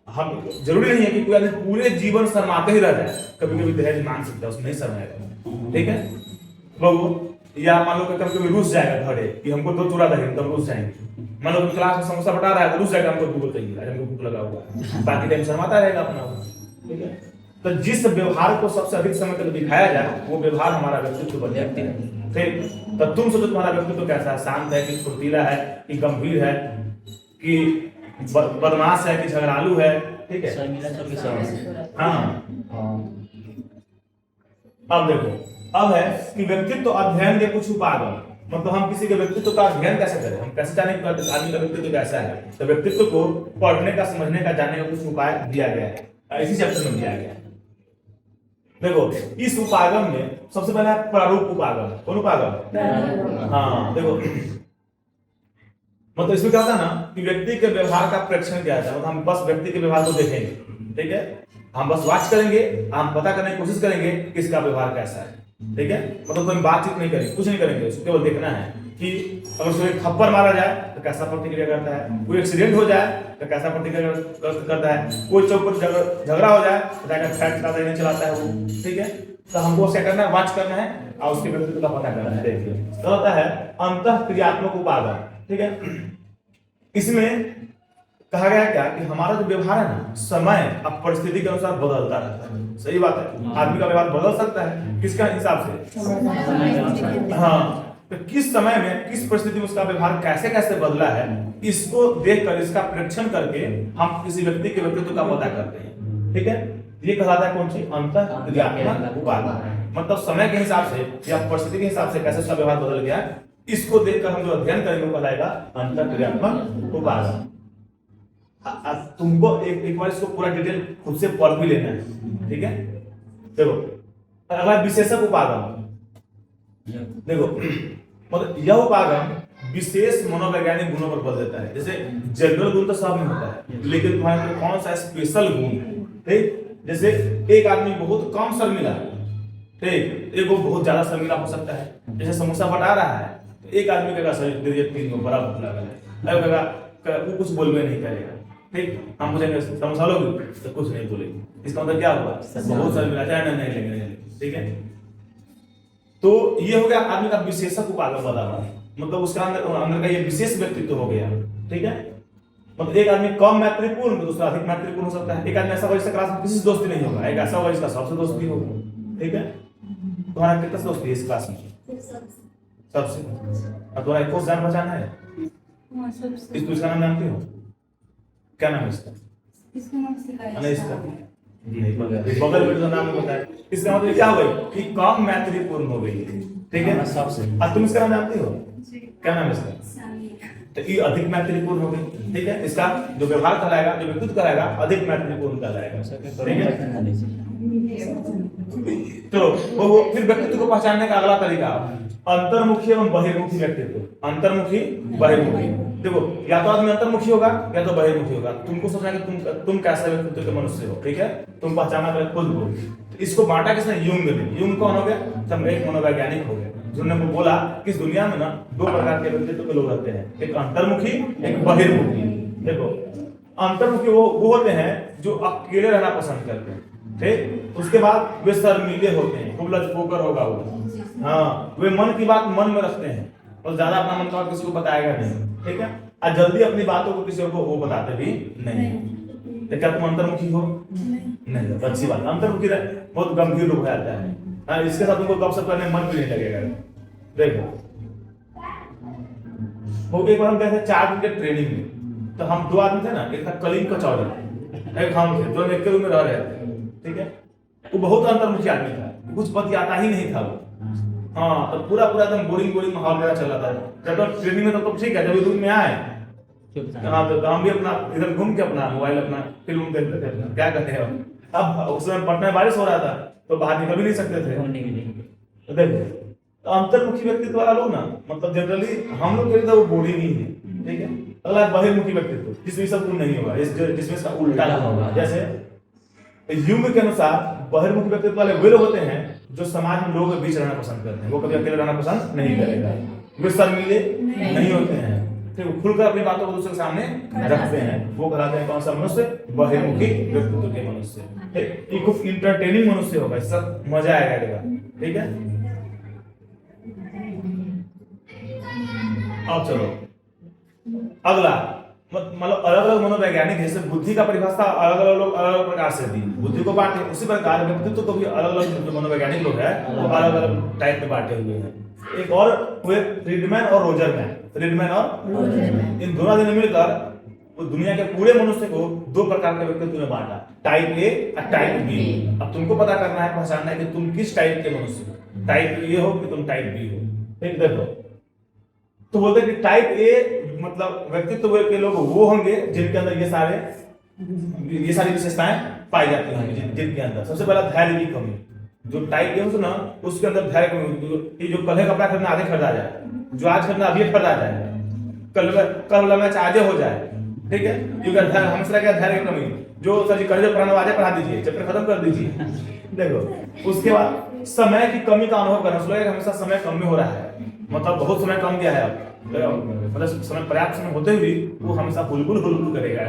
हम जरूरी नहीं है कि कोई आदमी पूरे जीवन शर्माते ही रह जाए, कभी कभी दहेज मांग सकता है, उसमें नहीं शर्माएगा, ठीक है। वो या मान लो कि कभी रूस जाएगा घरे कि हमको दो चूड़ा दही, तब रूस जाएंगे। मान लो क्लास में समोसा बटा रहा है तो रूस जाएगा, हमको दूर चाहिए, आज हमको भूख लगा हुआ है, बाकी टाइम शर्माता रहेगा अपना, ठीक है। तो जिस व्यवहार को सबसे अधिक समय तक दिखाया जाए वो व्यवहार हमारा व्यक्तित्व बन जाता है, ठीक। तो तुम सोचो तुम्हारा व्यक्तित्व कैसा है? शांत है कि फुर्तीला है कि गंभीर है कि बदमाश है कि झगड़ालू है, ठीक है। हाँ, अब देखो, अब है कि व्यक्तित्व अध्ययन के कुछ उपागम, मतलब हम किसी के व्यक्तित्व का अध्ययन कैसे करें, हम कैसे जाने कि आदमी का व्यक्तित्व कैसा है। तो व्यक्तित्व को पढ़ने का, समझने का, जानने का कुछ उपाय दिया गया है, इसी चैप्टर में दिया गया है। देखो, इस उपागम में सबसे पहला है प्रारूप उपागम। कौन उपागम? हाँ, देखो, मतलब इसमें क्या होता है ना कि व्यक्ति के व्यवहार का प्रेक्षण किया जाता है, मतलब हम बस व्यक्ति के व्यवहार को देखेंगे, ठीक है। हम बस वाच करेंगे, हम पता करने की कोशिश करेंगे कि इसका व्यवहार कैसा है, ठीक है। मतलब कोई बातचीत नहीं करेंगे, कुछ नहीं करेंगे, उसको केवल देखना है कि अगर उसको एक थप्पड़ मारा जाए तो कैसा प्रतिक्रिया करता है, कोई एक्सीडेंट हो जाए तो कैसा प्रतिक्रिया करता है, कोई चौक पर झगड़ा हो जाए तो जाकर फैक्ट चलाता है, नहीं चलाता है वो, ठीक है। तो हमको क्या करना है? वाच करना है और उसके व्यक्तित्व का पता करना है। देखिए, तो होता है अंतः क्रियात्मक उपागम, ठीक है। इसमें कहा गया क्या कि हमारा जो व्यवहार है ना, समय अब परिस्थिति के अनुसार बदलता रहता है। सही बात है, आदमी का व्यवहार बदल सकता है किसका हिसाब से? हाँ, तो किस समय में किस परिस्थिति में उसका व्यवहार कैसे कैसे बदला है, इसको देखकर, इसका परीक्षण करके हम किसी व्यक्ति के व्यक्तित्व का पता करते हैं। ठीक है, ये कहलाता है कौन सी? अंतःक्रियात्मक उपादान। मतलब समय के हिसाब से या परिस्थिति के हिसाब से कैसे उसका व्यवहार बदल गया, इसको देखकर हम जो अध्ययन करेंगे वो कहलाएगा अंतःक्रियात्मक उपादान। तुमको एक बार इसको पूरा डिटेल खुद से पढ़ भी लेना है। ठीक है, देखो अगला विशेषक उपागम। देखो मतलब यह उपागम विशेष मनोवैज्ञानिक गुणों पर बल देता है। जैसे जनरल गुण तो सब में होता है, लेकिन तुम्हारे में कौन सा स्पेशल गुण है? ठीक, जैसे एक आदमी बहुत कम शर्मिला है, ठीक, एक वो बहुत ज्यादा शर्मिला हो सकता है। जैसे समोसा बटा रहा है तो एक आदमी कहेगा शरीर 3 को बड़ा भूख लगा है, कहेगा वो कुछ बोलबे नहीं करेगा। ठीक, हम पूछेंगे समोसा लोगे तो कुछ नहीं बोलेंगे, इसका मतलब क्या हुआ? बहुत शर्मिला, चाहे नहीं लेंगे। ठीक है, तो ये हो गया आदमी का विशेषक उपागम वाला बात, मतलब उसका अंदर का ये विशेष व्यक्तित्व हो गया। ठीक है, मतलब एक आदमी कम मैत्रीपूर्ण तो दूसरा अधिक मैत्रीपूर्ण हो सकता है। एक आदमी ऐसा होगा जिसका क्लास में किसी से दोस्ती नहीं होगा, एक ऐसा होगा जिसका सबसे दोस्ती होगा। ठीक है, तुम्हारा कितना दोस्ती है इस क्लास में? सबसे। और तुम्हारा एक जान पहचान है? इसका नाम जानती हो? क्या नाम है इसका? इसका बगल में जो नाम बताया, इसका मतलब क्या हो गई कि कम मैत्रीपूर्ण हो गई। ठीक है, सबसे। अब तुम इसका नाम जानती हो? क्या नाम है इसका? तो ये अधिक मैत्रीपूर्ण हो गई। ठीक है, इसका जो व्यवहार कहलाएगा, जो व्यक्तित्व कहलाएगा, अधिक मैत्रीपूर्ण कहलाएगा। ठीक है, तो वो फिर व्यक्तित्व को पहचानने का अगला तरीका अंतर्मुखी एवं बहिर्मुखी व्यक्तित्व। अंतर्मुखी, बहिर्मुखी। देखो या तो आदमी अंतर्मुखी होगा या तो बहिर्मुखी होगा। तुमको सोचना है कि तुम कैसा व्यक्तित्व के मनुष्य हो। ठीक है, तुम पहचाना कर खुद को। तो इसको बांटा किसने? यूंग ने। यूंग कौन हो गया? एक मनोवैज्ञानिक हो गया, जिन्होंने बोला कि इस दुनिया में ना 2 प्रकार के व्यक्तित्व के लोग रहते हैं, एक अंतर्मुखी, एक बहिर्मुखी। देखो अंतर्मुखी वो होते हैं जो अकेले रहना पसंद करते हैं। ठीक, उसके बाद वे शर्मीले होते हैं, खूब लचपोकर होगा वो। हाँ, वे मन की बात मन में रखते हैं और ज्यादा अपना मन का बात किसी को बताएगा नहीं। ठीक है, और जल्दी अपनी बातों को किसी को वो बताते भी नहीं। तो क्या तुम अंतर्मुखी हो? नहीं, तो अच्छी बात। अंतर्मुखी बहुत गंभीर रूप आता है, इसके साथ तुमको गपशप करने मन भी नहीं लगेगा। देखो वो एक बार हम गए थे 4 दिन के ट्रेनिंग में, तो हम 2 आदमी थे ना, एक था कलीम कचौड़ी, एक हम थे, दोनों एक के रूम में रह रहे थे। ठीक है, वो बहुत अंतर्मुखी आदमी था, कुछ बतियाता ही नहीं था वो। हाँ, तो पूरा एकदम बोरिंग माहौल मेरा चल रहा था। जब तो ट्रेनिंग में तो ठीक है, जब रूम में आए हाँ तो हम भी अपना इधर घूम के अपना मोबाइल अपना फिल्म देखते थे, क्या करते हैं। अब उस समय पटना में बारिश हो रहा था तो बाहर निकल भी नहीं सकते थे। तो देखो तो अंतर्मुखी व्यक्तित्व वाला लोग ना, मतलब जनरली हम लोग के लिए वो बोरिंग ही है। ठीक है, अगला बहिर्मुखी व्यक्तित्व, जिसमें सब गुण नहीं होगा, जिसमें इसका उल्टा होगा। जैसे यूंग के अनुसार बहिर्मुखी व्यक्तित्व वाले वे लोग होते हैं जो समाज में लोगों के बीच रहना पसंद करते हैं, वो कभी अकेले रहना पसंद नहीं करेगा। वे शर्मीले नहीं होते हैं, फिर खुलकर अपनी बातों को दूसरे के सामने रखते हैं। वो कहलाते हैं कौन सा मनुष्य? बहिर्मुखी व्यक्तित्व के मनुष्य। ये खूब इंटरटेनिंग मनुष्य होगा, सब मजा आएगा। ठीक है, अब चलो अगला, मतलब अलग अलग मनोवैज्ञानिक जैसे बुद्धि का परिभाषा अलग अलग लोग अलग अलग प्रकार से दी, बुद्धि को बांटे, उसी प्रकार व्यक्तित्व को भी अलग अलग जो मनोवैज्ञानिक लोग हैं वो अलग अलग टाइप में बांटे हुए हैं। एक और हुए फ्रीडमैन और रोजरमैन। फ्रीडमैन और इन दोनों ने मिलकर वो दुनिया के पूरे मनुष्य को 2 प्रकार के व्यक्तित्व में बांटा, टाइप ए और टाइप बी। अब तुमको पता करना है, पहचानना है कि तुम किस टाइप के मनुष्य हो, टाइप ए हो कि तुम टाइप बी हो। ठीक, देखो तो बोलते हैं कि टाइप ए मतलब व्यक्तित्व के लोग वो होंगे जिनके अंदर ये सारी विशेषताएं पाई जाती होंगी। जिनके अंदर सबसे पहला धैर्य की कमी, जो टाइप ए ना उसके अंदर धैर्य की कमी। जो कल कपड़ा खरीदना आधे खरीदा जाए, जो आज खरीदना अभी खरीदा जाए, कल मैच आज हो जाए। ठीक है, क्योंकि हमेशा क्या धैर्य की कमी, जो सर जी कर्ज पढ़ाना आज पढ़ा दीजिए, चैप्टर खत्म कर दीजिए। देखो उसके बाद समय की कमी का अनुभव करना, सुना हमेशा समय कम में हो रहा है, मतलब बहुत समय कम गया है अब, मतलब समय पर्याप्त समय होते हुए वो हमेशा हुलहुल करेगा।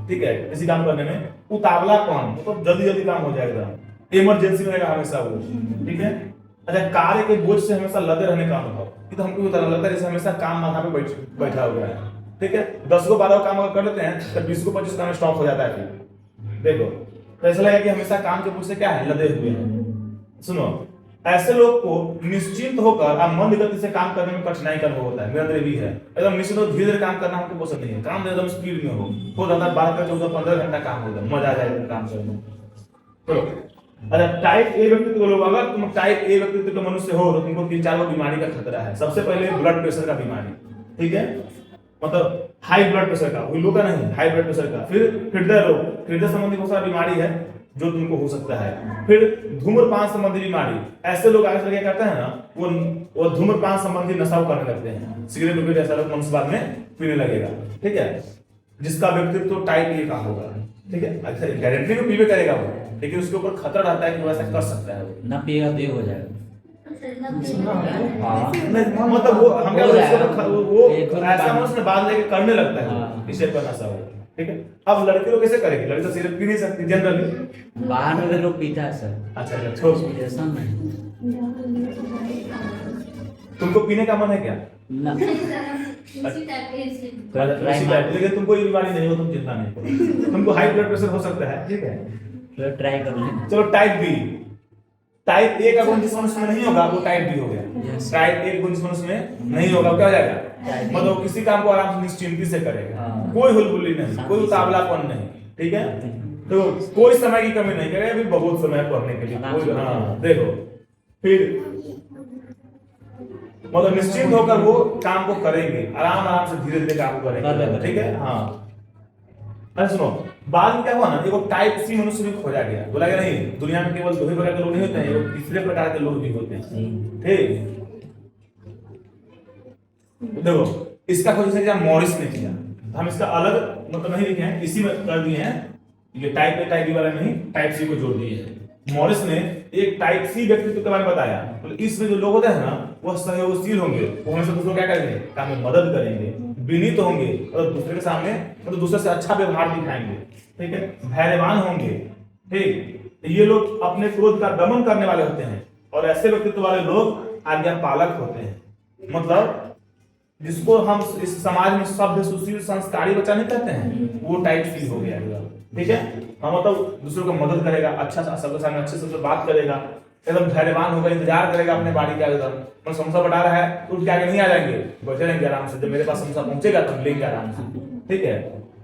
ठीक है, किसी काम करने में उतावलापन, मतलब जल्दी काम हो जाएगा, इमरजेंसी में रहेगा हमेशा वो। ठीक है, अच्छा कार्य के बोझ से हमेशा लदे रहने का अनुभव, तो हमको पता लगता है जैसे हमेशा काम माथा पे बैठा हुआ है। ठीक है, 10 को 12 काम अगर कर लेते हैं तो 20 को 25 काम स्टॉप हो जाता है। फिर देखो तो ऐसा लगेगा कि हमेशा काम के पीछे क्या है, लदे हुए हैं। सुनो, ऐसे लोग को निश्चिंत होकर आप मंद गति से काम करने में कठिनाई का अनुभव होता है। मेरा अंदर भी है, एकदम निश्चिंत हो, धीरे धीरे काम करना हमको पसंद नहीं है। काम एकदम स्पीड में हो जाता है, 12 14 15 घंटा काम होगा, मजा आ जाएगा काम करने में। तो अच्छा, टाइप ए व्यक्तित्व के लोग, अगर तुम टाइप ए व्यक्तित्व के मनुष्य हो तो तुमको 3-4 बीमारी का खतरा है। सबसे पहले ब्लड प्रेशर का बीमारी, ठीक है, मतलब हाई ब्लड प्रेशर का, लो का नहीं, हाई ब्लड प्रेशर का। फिर हृदय रोग, हृदय संबंधी बहुत सारी बीमारी है जो तुमको हो सकता है। फिर धूम्रपान संबंधी बीमारी, ऐसे लोग आगे क्या करते हैं ना, वो धूम्रपान संबंधी नशा करने लगते हैं, सिगरेट वगैरह ऐसा लोग मनुष्य बाद में पीने लगेगा, ठीक है, जिसका व्यक्तित्व टाइप ए का होगा, ठीक है। अच्छा, गारंटी में पीवे करेगा वो, लेकिन उसके ऊपर खतरा रहता है कि वो ऐसा कर सकता है, ना पिएगा तो ये हो जाएगा। मतलब वो हम क्या वो ऐसा मनुष्य बाद लेके करने लगता है, इसे पर नशा हो, ठीक है। अब लड़के लोग कैसे करेंगे, लड़के तो सिगरेट पी नहीं सकती जनरली, बाहर में भी लोग पीता है सर। अच्छा अच्छा, छोड़, ऐसा नहीं। तुमको पीने का मन है क्या? ना, लेकिन तुमको ये बीमारी नहीं हो, तुम चिंता नहीं करो। तुमको हाई ब्लड प्रेशर हो सकता है, ठीक है, ट्राई कर लें। चलो टाइप बी, टाइप ए का गुण जिस मनुष्य में नहीं होगा वो टाइप बी हो गया। टाइप ए गुण जिस मनुष्य में नहीं होगा क्या हो जाएगा, मतलब किसी काम को आराम से निश्चिंती से करेगा, कोई हुलबुली नहीं, कोई उतावलापन नहीं, ठीक है, तो कोई समय की कमी नहीं करेगा, अभी बहुत समय पढ़ने के लिए कोई, हाँ देखो, फिर मतलब निश्चिंत होकर वो काम को करेंगे, आराम से धीरे धीरे काम को करेंगे, ठीक है, हाँ। अरे सुनो, बाद में क्या हुआ ना, देखो टाइप सी मनुष्य भी खोजा गया, बोला गया नहीं दुनिया में केवल 2 ही प्रकार के लोग नहीं होते हैं, वो तीसरे प्रकार के लोग भी होते हैं, ठीक। देखो इसका खोज किया मॉरिस ने किया, हम इसका अलग मतलब नहीं लिखे हैं, इसी में कर दिए हैं, ये टाइप ए टाइप बी वाला नहीं, टाइप सी को जोड़ दिए हैं। मॉरिस ने एक टाइप सी व्यक्तित्व के बारे में बताया, तो इसमें जो लोग होते हैं ना वो सहयोगशील होंगे, वो हमेशा दूसरों को क्या करेंगे, काम में मदद करेंगे, विनीत होंगे और दूसरे के सामने मतलब दूसरे से अच्छा व्यवहार दिखाएंगे, ठीक है, धैर्यवान होंगे, ठीक। ये लोग अपने क्रोध का दमन करने वाले होते हैं, और ऐसे व्यक्तित्व वाले लोग आज्ञा पालक होते हैं, मतलब जिसको हम इस समाज में सभ्य सुशील संस्कारी बच्चा नहीं कहते हैं, वो टाइप सी हो गया, ठीक है। हम मतलब दूसरों को मदद करेगा, अच्छा सबके सामने अच्छे से बात करेगा, एकदम धैर्यवान होगा, इंतजार करेगा अपने बारी का, एकदम मैं समोसा बटा रहा है तो उठ के आगे नहीं आ जाएंगे, बैठे रहेंगे आराम से, जब मेरे पास समोसा पहुंचेगा तो लेंगे आराम से, ठीक है।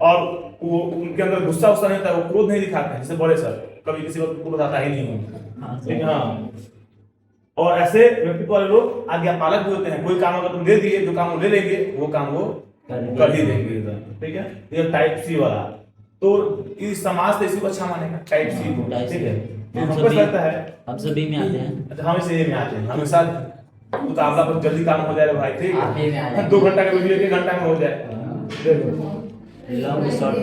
और वो उनके अंदर गुस्सा उस्सा नहीं होता, वो क्रोध नहीं दिखाते हैं, जैसे बड़े सर कभी किसी को बताता ही नहीं हूँ, ठीक है, हाँ। और ऐसे व्यक्तित्व वाले लोग आज्ञा पालक भी होते हैं, कोई काम अगर तुम दे दिए जो काम वो ले लेंगे, वो काम वो कर ही देंगे, ठीक है। ये टाइप सी वाला, तो इस समाज से इसी को अच्छा मानेगा, टाइप सी को, ठीक है। हमको लगता है हम सभी में आते हैं, अच्छा हम इसे में आते हैं, हमेशा तो आपका बहुत जल्दी काम हो जाएगा भाई, ठीक है, 2 घंटा का वीडियो 1 घंटा में हो जाए, देखो लॉन्ग शॉर्ट,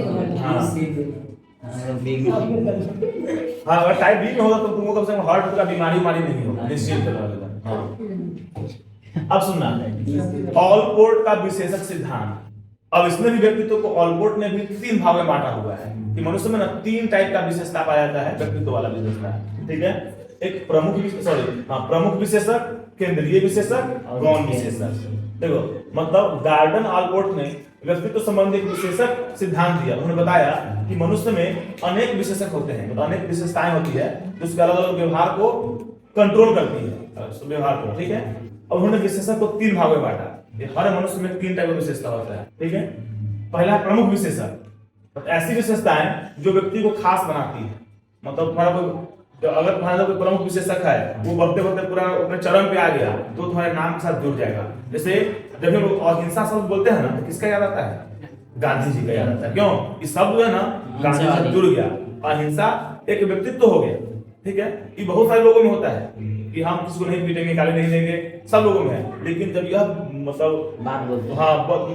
हाँ अगर टाइप बी में होगा तो तुमको कम से कम हार्ट का बीमारी नहीं होगा, निश्चित रहेगा, हाँ। अब सुनना, ऑलपोर्ट का विशेषक सिद्धांत, अब इसमें भी व्यक्तित्व को ऑलपोर्ट ने भी 3 भाग में बांटा हुआ है कि मनुष्य में ना 3 टाइप का विशेषता पाया जाता है, व्यक्तित्व वाला विशेषता, ठीक है। एक प्रमुख विशेषक, केंद्रीय विशेषक, गौण विशेषक। देखो मतलब गार्डन ऑलपोर्ट ने व्यक्तित्व संबंधी विशेषक सिद्धांत दिया, उन्होंने बताया कि मनुष्य में अनेक विशेषक होते हैं, मतलब अनेक विशेषताएं होती है जो उसके अलग अलग व्यवहार को कंट्रोल करती है, व्यवहार को, ठीक है। अब उन्होंने विशेषक को 3 भाग में बांटा, हर मनुष्य में 3 टाइप का विशेषता होता है, ठीक है। पहला प्रमुख विशेषक, तो ऐसी विशेषताएं जो व्यक्ति को खास बनाती है, मतलब अगर तुम्हारा कोई प्रमुख विशेषक है वो बढ़ते बढ़ते पूरा अपने चरम पे आ गया तो तुम्हारे नाम के साथ जुड़ जाएगा। जैसे जब हम अहिंसा शब्द बोलते हैं ना तो किसका याद आता है, गांधी जी का याद आता है, क्यों, इस शब्द है ना गांधी जी से जुड़ गया, अहिंसा एक व्यक्तित्व हो गया, ठीक है। ये बहुत सारे लोगों में होता है कि हम किसी को नहीं पीटेंगे, गाली नहीं देंगे, सब लोगों में है, लेकिन जब यह मतलब हाँ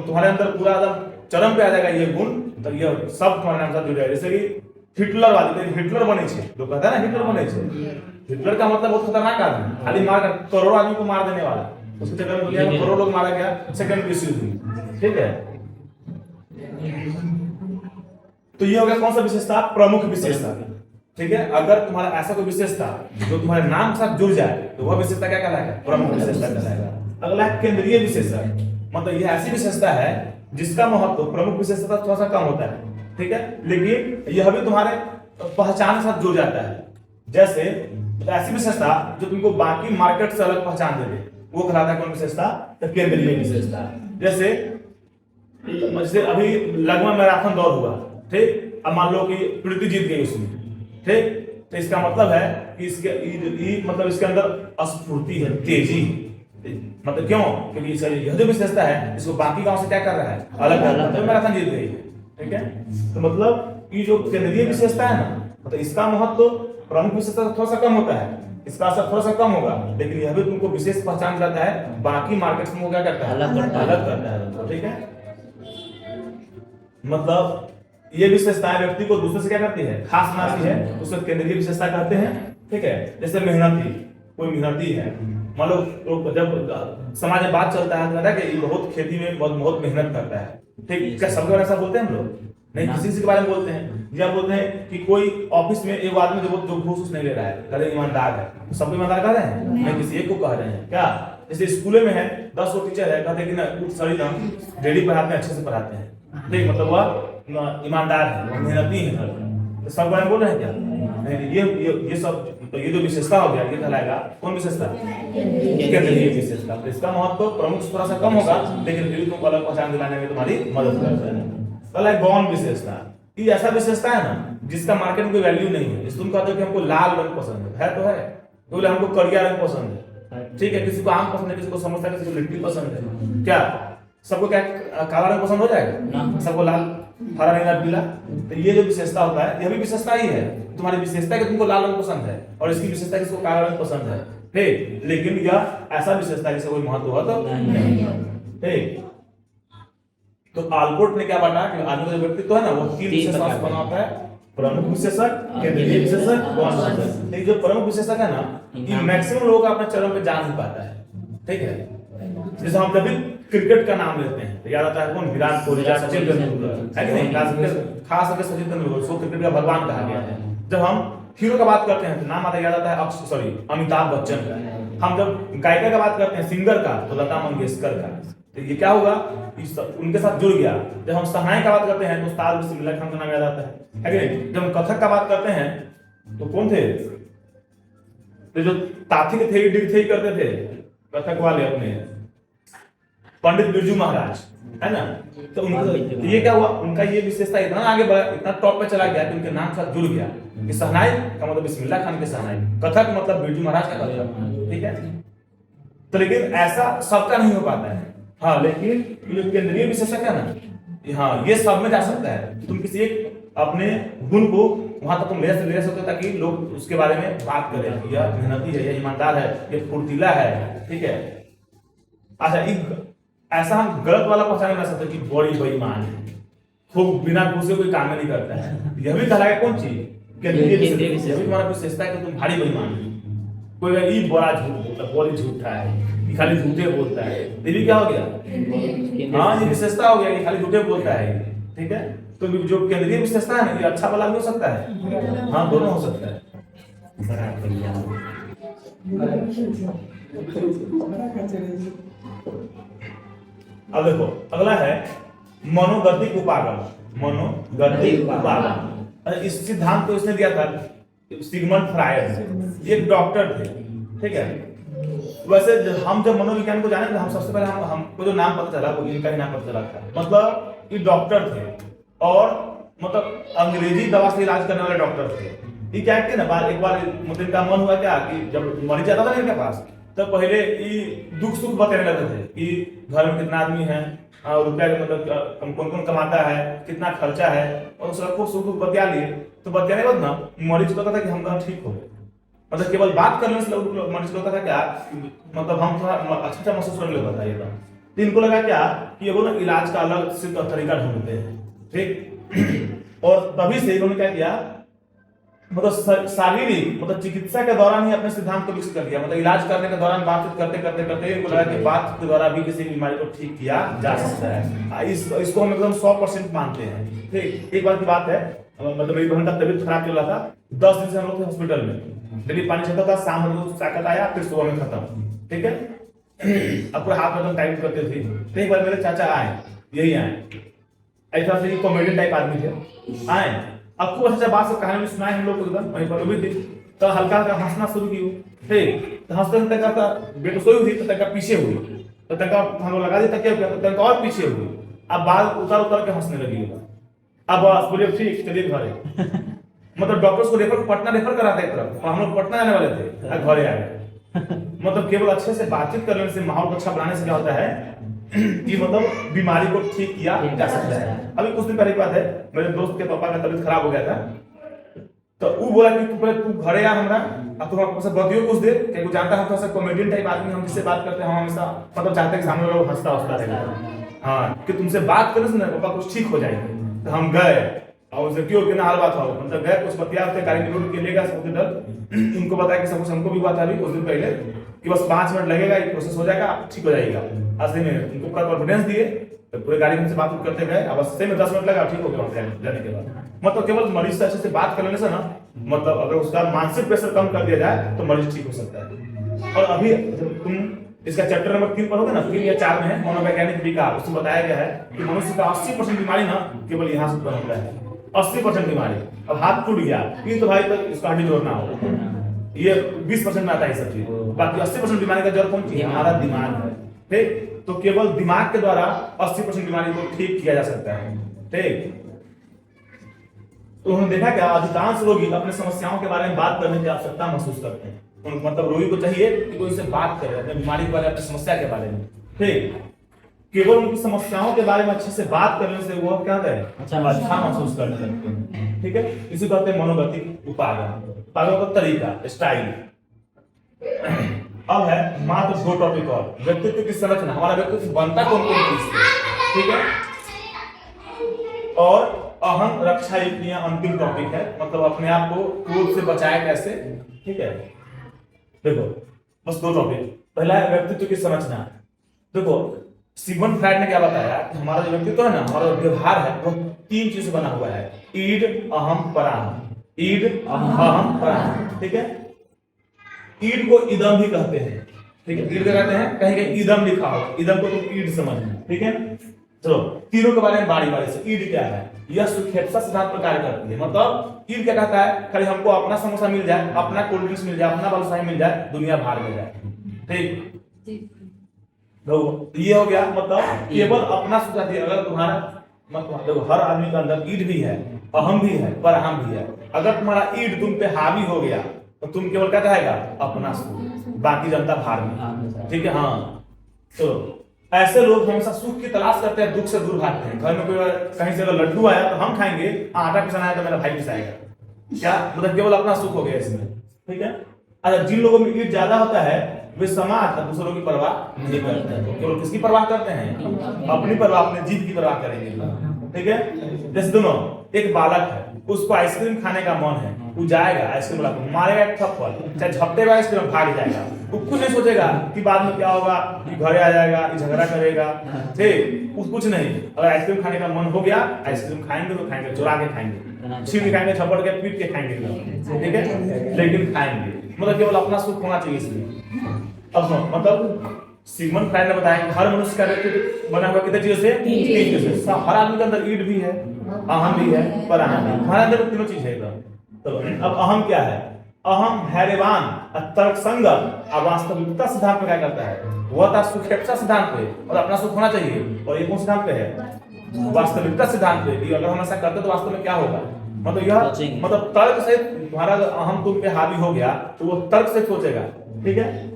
तुम्हारे अंदर पूरा एकदम चरम पे आ जाएगा ये गुण, तब यह सब तुम्हारे नाम के साथ जुड़ जाएगा। जैसे कि हिटलर वाले हिटलर बने छे, लोग कहता है ना हिटलर बने छे, हिटलर का मतलब बहुत खतरनाक आदमी, खाली मार कर करोड़ों आदमी को मार देने वाला, उसके चक्कर में दुनिया में करोड़ों लोग मारा गया, सेकंड विश्व युद्ध, ठीक है। तो ये हो गया कौन सा विशेषता, प्रमुख विशेषता, ठीक है। अगर तुम्हारा ऐसा कोई विशेषता जो तुम्हारे नाम के साथ जुड़ जाए तो वह विशेषता क्या कहलाएगा, प्रमुख विशेषता कहलाएगा। अगला केंद्रीय विशेषक, मतलब यह ऐसी विशेषता है जिसका महत्व प्रमुख विशेषता थोड़ा सा कम होता है, ठीक है, लेकिन यह भी तुम्हारे पहचान के साथ जुड़ जाता है। जैसे ऐसी विशेषता जो तुमको बाकी मार्केट से अलग पहचान दे दे, वो कहलाता है कौन विशेषता? तो केंद्रीय विशेषता। जैसे अभी लगभग मैराथन दौड़ हुआ, ठीक, अब मान लो कि प्रीति जीत गई उसमें, ठीक, तो इसका मतलब है कि मतलब इसके अंदर स्फूर्ति है, तेजी है। मतलब क्यों? क्योंकि यह जो विशेषता है इसको बाकी गांव से क्या कर रहा है? अलग कर रहा है, तो मैराथन जीत गई है, ठीक है। तो मतलब ये जो केंद्रीय विशेषता है ना, मतलब इसका महत्व प्रमुख विशेषता थोड़ा सा कम होता है, इसका असर थोड़ा सा कम होगा, लेकिन यह भी तुमको विशेष पहचान जाता है, बाकी मार्केट में क्या करता है? अलग करता है, ठीक है। मतलब ये विशेषताएं व्यक्ति को दूसरे से क्या करती है? खास बनाती है, उसको केंद्रीय विशेषता कहते हैं, ठीक है। जैसे मेहनती, कोई मेहनती है, मान लो जब समाज में बात चलता है तो कि ये बहुत खेती में बहुत मेहनत करता है, ठीक, क्या सबके बारे में ऐसा बोलते हैं हम लोग? नहीं, किसी के बारे में बोलते हैं। या बोलते हैं कि कोई ऑफिस में एक आदमी जो घूस नहीं ले रहा है, कहते ईमानदार है, तो सबको ईमानदार कह रहे हैं? नहीं, किसी एक को कह रहे हैं। क्या? जैसे स्कूल में है 10 टीचर है, कहते हैं कि ना सॉरी ना डेली पढ़ाते हैं, अच्छे से पढ़ाते हैं, ठीक, मतलब वह ईमानदार है, मेहनती है, तो सब बारे में बोल रहे हैं क्या? नहीं, ये सब, तो ये जो विशेषता हो गया, ये कहलाएगा कौन विशेषता? केंद्रीय विशेषता। तो इसका महत्व प्रमुख थोड़ा सा कम होगा, लेकिन फिर तुमको अलग पहचान दिलाने में तुम्हारी मदद करता है। पहला है गौण विशेषता। ये ऐसा विशेषता है ना जिसका मार्केट में कोई वैल्यू नहीं है। इस तुम कहते हो कि हमको लाल रंग पसंद है तो है, बोले हमको करिया रंग पसंद है, ठीक है, किसी को आम पसंद है, किसी को समोसा, किसी को लिट्टी पसंद है। क्या सबको क्या काला रंग पसंद हो जाएगा? सबको लाल, हरा, नीला, पीला। तो ये जो विशेषता होता है, यह भी विशेषता ही है। तुम्हारी विशेषता है कि तुमको लाल रंग पसंद है, और इसकी विशेषता है कि इसको काला रंग पसंद है, ठीक, लेकिन यह ऐसा विशेषता है जिसका कोई महत्व हो तो नहीं, ठीक। तो आल्पोर्ट ने क्या बांटा कि आदमी का व्यक्तित्व है ना, वो 3 विशेषताओं से बना होता है: प्रमुख विशेषक, केंद्रीय विशेषक, गौण विशेषक। लेकिन जो प्रमुख विशेषक है ना, ये मैक्सिमम लोग अपने चरम पे जान नहीं पाता है, ठीक है। जैसे हम जब भी क्रिकेट का नाम लेते हैं तो याद आता है कौन? विराट कोहली, सचिन तेंदुलकर, है कि नहीं? खास करके सचिन तेंदुलकर, उसको क्रिकेट का भगवान कहा गया है। जब हम हीरो का बात करते हैं तो नाम आता याद आता है अमिताभ बच्चन का। हम जब गायिका का बात करते हैं, सिंगर का, तो लता मंगेशकर का। तो ये क्या होगा? उनके साथ जुड़ गया। जब हम शहनाई का बात करते हैं तो उस्ताद बिस्मिल्लाह खान का नाम याद आता है कि नहीं? जब हम कथक का बात करते हैं तो कौन थे? तो जो ताथी के थे, डिग करते थे कथक वाले, अपने पंडित बिरजू महाराज, है ना। तो उनका ये क्या हुआ? उनका ये विशेषता इतना आगे बढ़ा, इतना टॉप पे चला गया कि उनके नाम के साथ जुड़ गया कि शहनाई का मतलब बिस्मिल्लाह खान के शहनाई, कथक मतलब बिरजू महाराज का कथक, ठीक है। तो लेकिन ऐसा सबका नहीं हो पाता है। हाँ, लेकिन ये केंद्रीय विशेषक है ना, हाँ, ये सब में जा सकता है। तुम किसी एक अपने गुण को वहां तक तुम ले सकते हो ताकि लोग उसके बारे में बात करें, यह मेहनती है, यह ईमानदार है, यह फुर्तीला है, ठीक है। अच्छा, ऐसा हम गलत वाला पहचान कर सकते कि बड़ी बेईमान है, खूब बिना घूसे कोई काम नहीं करता है, यह भी कहलाएगा कौन चीज? केंद्रीय विशेषता। यह भी तुम्हारा विशेषता है कि तुम भारी बेईमान हो। कोई ये बड़ा झूठ बोलता, बड़ी झूठा है, खाली झूठे बोलता है, ये भी क्या हो गया? हाँ, ये विशेषता हो गया कि खाली झूठे बोलता है, ठीक है। तो जो केंद्रीय विशेषता है ना, ये अच्छा वाला भी हो सकता है, हाँ, दोनों हो सकता है। अब देखो, अगला है मनोगतिक उपागम। मनोगतिक उपागम, इस सिद्धांत को इसने दिया था सिगमंड फ्रायड, ये एक डॉक्टर थे, ठीक है। वैसे हम जब मनोविज्ञान को जाने तो हम सबसे पहले हमको जो नाम पता चला वो इनका ही नाम पता चला था। मतलब ये डॉक्टर थे और मतलब अंग्रेजी दवा से इलाज करने वाले डॉक्टर थे। ये क्या कहते हैं ना, एक बार मतलब इनका मन हुआ क्या कि जब मरीज जाता था इनके पास, तब पहले ये दुख सुख बताने लगते थे कि घर में कितना आदमी है, रुपया मतलब कौन कौन कमाता है, कितना खर्चा है, और सबको सुख दुख बतिया लिए। तो बतियाने के बाद ना मरीज को कहता था कि हम ठीक हो गए। मतलब केवल बात करने से मरीज को कहता था क्या, मतलब हम थोड़ा अच्छा महसूस करने लगा था ये तो इनको लगा क्या कि ये ना इलाज का अलग सिद्ध तरीका ढूंढते हैं, ठीक। और तभी से इन्होंने क्या किया, मतलब शारीरिक मतलब चिकित्सा के दौरान ही अपने सिद्धांत को विकसित कर दिया। मतलब इलाज करने के दौरान बातचीत करते करते करते इनको लगा कि बात के द्वारा भी किसी बीमारी को ठीक किया जा सकता है। इसको हम एकदम 100% मानते हैं, ठीक। एक बार की बात है, मतलब मेरी बहन का तबीयत खराब चल रहा था, 10 दिन से हम लोग थे हॉस्पिटल में, डेली पानी छूता था, शाम में ताकत आया, फिर सुबह में खत्म, ठीक है। अब पूरे हाथ में टाइप करते थे। तो एक बार मेरे चाचा आए, यही आए। ऐसा से कॉमेडी टाइप आदमी थे, आए अब खूब अच्छा बात से कहानी सुनाए हम लोग को, एकदम वहीं पर भी थी तो हल्का हल्का हंसना शुरू की। ठीक तो हंसते हंसते तक बेट सोई हुई तो तक पीछे हुई, तो तक हम लोग लगा दी तक क्या तो तक और पीछे हुई। अब बाल उतर उतर के हंसने लगी। अब बस बोले ठीक चलिए घरे। मतलब डॉक्टर्स को रेफर पटना रेफर कराते एक तरफ, और हम लोग पटना आने वाले थे और घरे आ गए। मतलब केवल अच्छे से बातचीत करने से, माहौल को अच्छा बनाने से क्या होता है कि मतलब बीमारी को ठीक किया जा सकता है। अभी कुछ दिन पहले की बात है, मेरे दोस्त के पापा का तबीयत खराब हो गया था, तो वो बोला कि तू घरे आ हमरा, अब तुम आपको सब बतियो कुछ देर, क्योंकि जानता है थोड़ा सा कॉमेडियन टाइप आदमी, हम जिससे बात करते हैं हम हमेशा मतलब चाहते हैं कि सामने लोग हंसता हंसता रहे। हाँ कि तुमसे बात करने से ना पापा कुछ ठीक हो जाएगी। तो हम गए और उनसे क्यों कितना हाल बात हो, मतलब गए कुछ बतिया थे गाड़ी रोड के लेगा सब डर उनको बताया कि सब कुछ हमको भी हुआ था अभी कुछ दिन पहले कि बस 5 मिनट लगेगा, ये प्रोसेस हो जाएगा, ठीक हो जाएगा। असली में उनको पूरा कॉन्फिडेंस दिए, तो पूरे गाड़ी में से बात करते गए, अब सही में 10 मिनट लगा, ठीक हो गया जाने के बाद। मतलब केवल मरीज से अच्छे से बात करने से ना, मतलब अगर उसका मानसिक प्रेशर कम कर दिया जाए तो मरीज ठीक हो सकता है। और अभी जब तुम इसका चैप्टर नंबर 3 पढ़ोगे ना, 3 या 4 में है मनोवैज्ञानिक विकार, उसमें बताया गया है कि मनुष्य का 80% बीमारी ना केवल यहाँ से उत्पन्न होता है। 80% बीमारी, अब हाथ टूट गया ये तो भाई तो इसका हड्डी जोड़ना हो, ये 20% में आता है ये सब चीज, बाकी 80% बीमारी का जड़ कौन चीज है, हमारा दिमाग है। ठीक तो केवल दिमाग के द्वारा 80% बीमारी को ठीक किया जा सकता है। ठीक तो उन्होंने देखा क्या अधिकांश रोगी अपने समस्याओं के बारे में बात करने की आवश्यकता महसूस करते हैं। मतलब रोगी को चाहिए कि कोई उससे बात करे अपने बीमारी के बारे में, अपनी समस्या के बारे में। ठीक केवल उनकी समस्याओं के बारे में अच्छे से बात करने से वो क्या है अच्छा महसूस करने लगते हैं। ठीक है इसी कहते हैं मनोगतिक उपागम, उपागम का तरीका स्टाइल। अब है मात्र 2 टॉपिक और, व्यक्तित्व की संरचना, हमारा व्यक्तित्व बनता कौन कौन चीज से, ठीक है, और अहम रक्षा युक्तियां अंतिम टॉपिक है, मतलब अपने आप को क्रोध से बचाए कैसे। ठीक है देखो बस 2 टॉपिक, पहला है व्यक्तित्व की संरचना। देखो सिगमंड फ्राइड ने क्या बताया कि हमारा जो व्यक्तित्व है ना, हमारा व्यवहार है वो 3 चीज से बना हुआ है, ईड अहम पराहम, ईड अहम पराहम। ठीक है ईड को इदम भी कहते हैं। ठीक है ईड कहते हैं, कहीं कहीं इदम लिखा हो, इदम को तुम ईड समझना। ठीक है चलो तीनों के बारे में बारी बारी से। ईड क्या है, यह सुखेप्सा सिद्धांत पर कार्य करती है। मतलब ईड क्या कहता है, खाली हमको अपना समोसा मिल जाए, अपना कोल्ड ड्रिंक्स मिल जाए, अपना बालूशाही मिल जाए, दुनिया भार में जाए। ठीक तो ये हो गया, मतलब केवल अपना सोचा थी। अगर तुम्हारा मतलब देखो हर आदमी के अंदर ईड भी है, अहम भी है, पराहम भी है। अगर तुम्हारा ईड तुम पे हावी हो गया तो तुम केवल क्या कहेगा, अपना सुख, बाकी जनता भार में। ठीक है हाँ तो ऐसे लोग हमेशा सुख की तलाश करते हैं, दुख से दूर भागते हैं। घर में कोई कहीं से अगर लड्डू आया तो हम खाएंगे, आटा पिसाना आया तो मेरा भाई पिसाएगा, क्या मतलब केवल अपना सुख हो गया इसमें। ठीक है अच्छा जिन लोगों में ईड ज्यादा होता है वे समाज और दूसरों की परवाह नहीं करते हैं, केवल किसकी परवाह करते हैं, अपनी परवाह, अपने जीव की परवाह करेंगे। ठीक है जैसे दोनों, एक बालक है उसको आइसक्रीम खाने का मन है, वो जाएगा आइसक्रीम वाला को मारेगा एक थप्पड़, चाहे झपटे वाला आइसक्रीम भाग जाएगा, वो कुछ नहीं सोचेगा कि बाद में क्या होगा, कि घरे आ जाएगा, कि झगड़ा करेगा। ठीक कुछ नहीं, अगर आइसक्रीम खाने का मन हो गया आइसक्रीम खाएंगे तो खाएंगे, चुरा के खाएंगे, छीन के खाएंगे, झपट के पीट के खाएंगे। ठीक है लेकिन खाएंगे, मतलब केवल अपना सुख होना चाहिए इसमें। अब सुनो मतलब सिगमंड फ्राइड ने बताया कि हर मनुष्य का व्यक्तित्व बना हुआ कितने चीजों से, 3 चीजों से। हर आदमी के अंदर ईड भी है, अहम भी है, पराहम भी है, हमारे अंदर तीनों चीज है। तो अब अहम क्या है, अहम धैर्यवान, तर्कसंगत और वास्तविकता सिद्धांत पे क्या करता है, वह था सुखेप्सा सिद्धांत पे, और अपना सुख होना चाहिए। और ये कौन सिद्धांत पे है, वास्तविकता सिद्धांत पे, कि अगर हम ऐसा करते तो वास्तव में क्या होगा। मतलब यह मतलब तर्क से तुम्हारा अहम तुम पे हावी हो गया तो वो तर्क से सोचेगा। ठीक है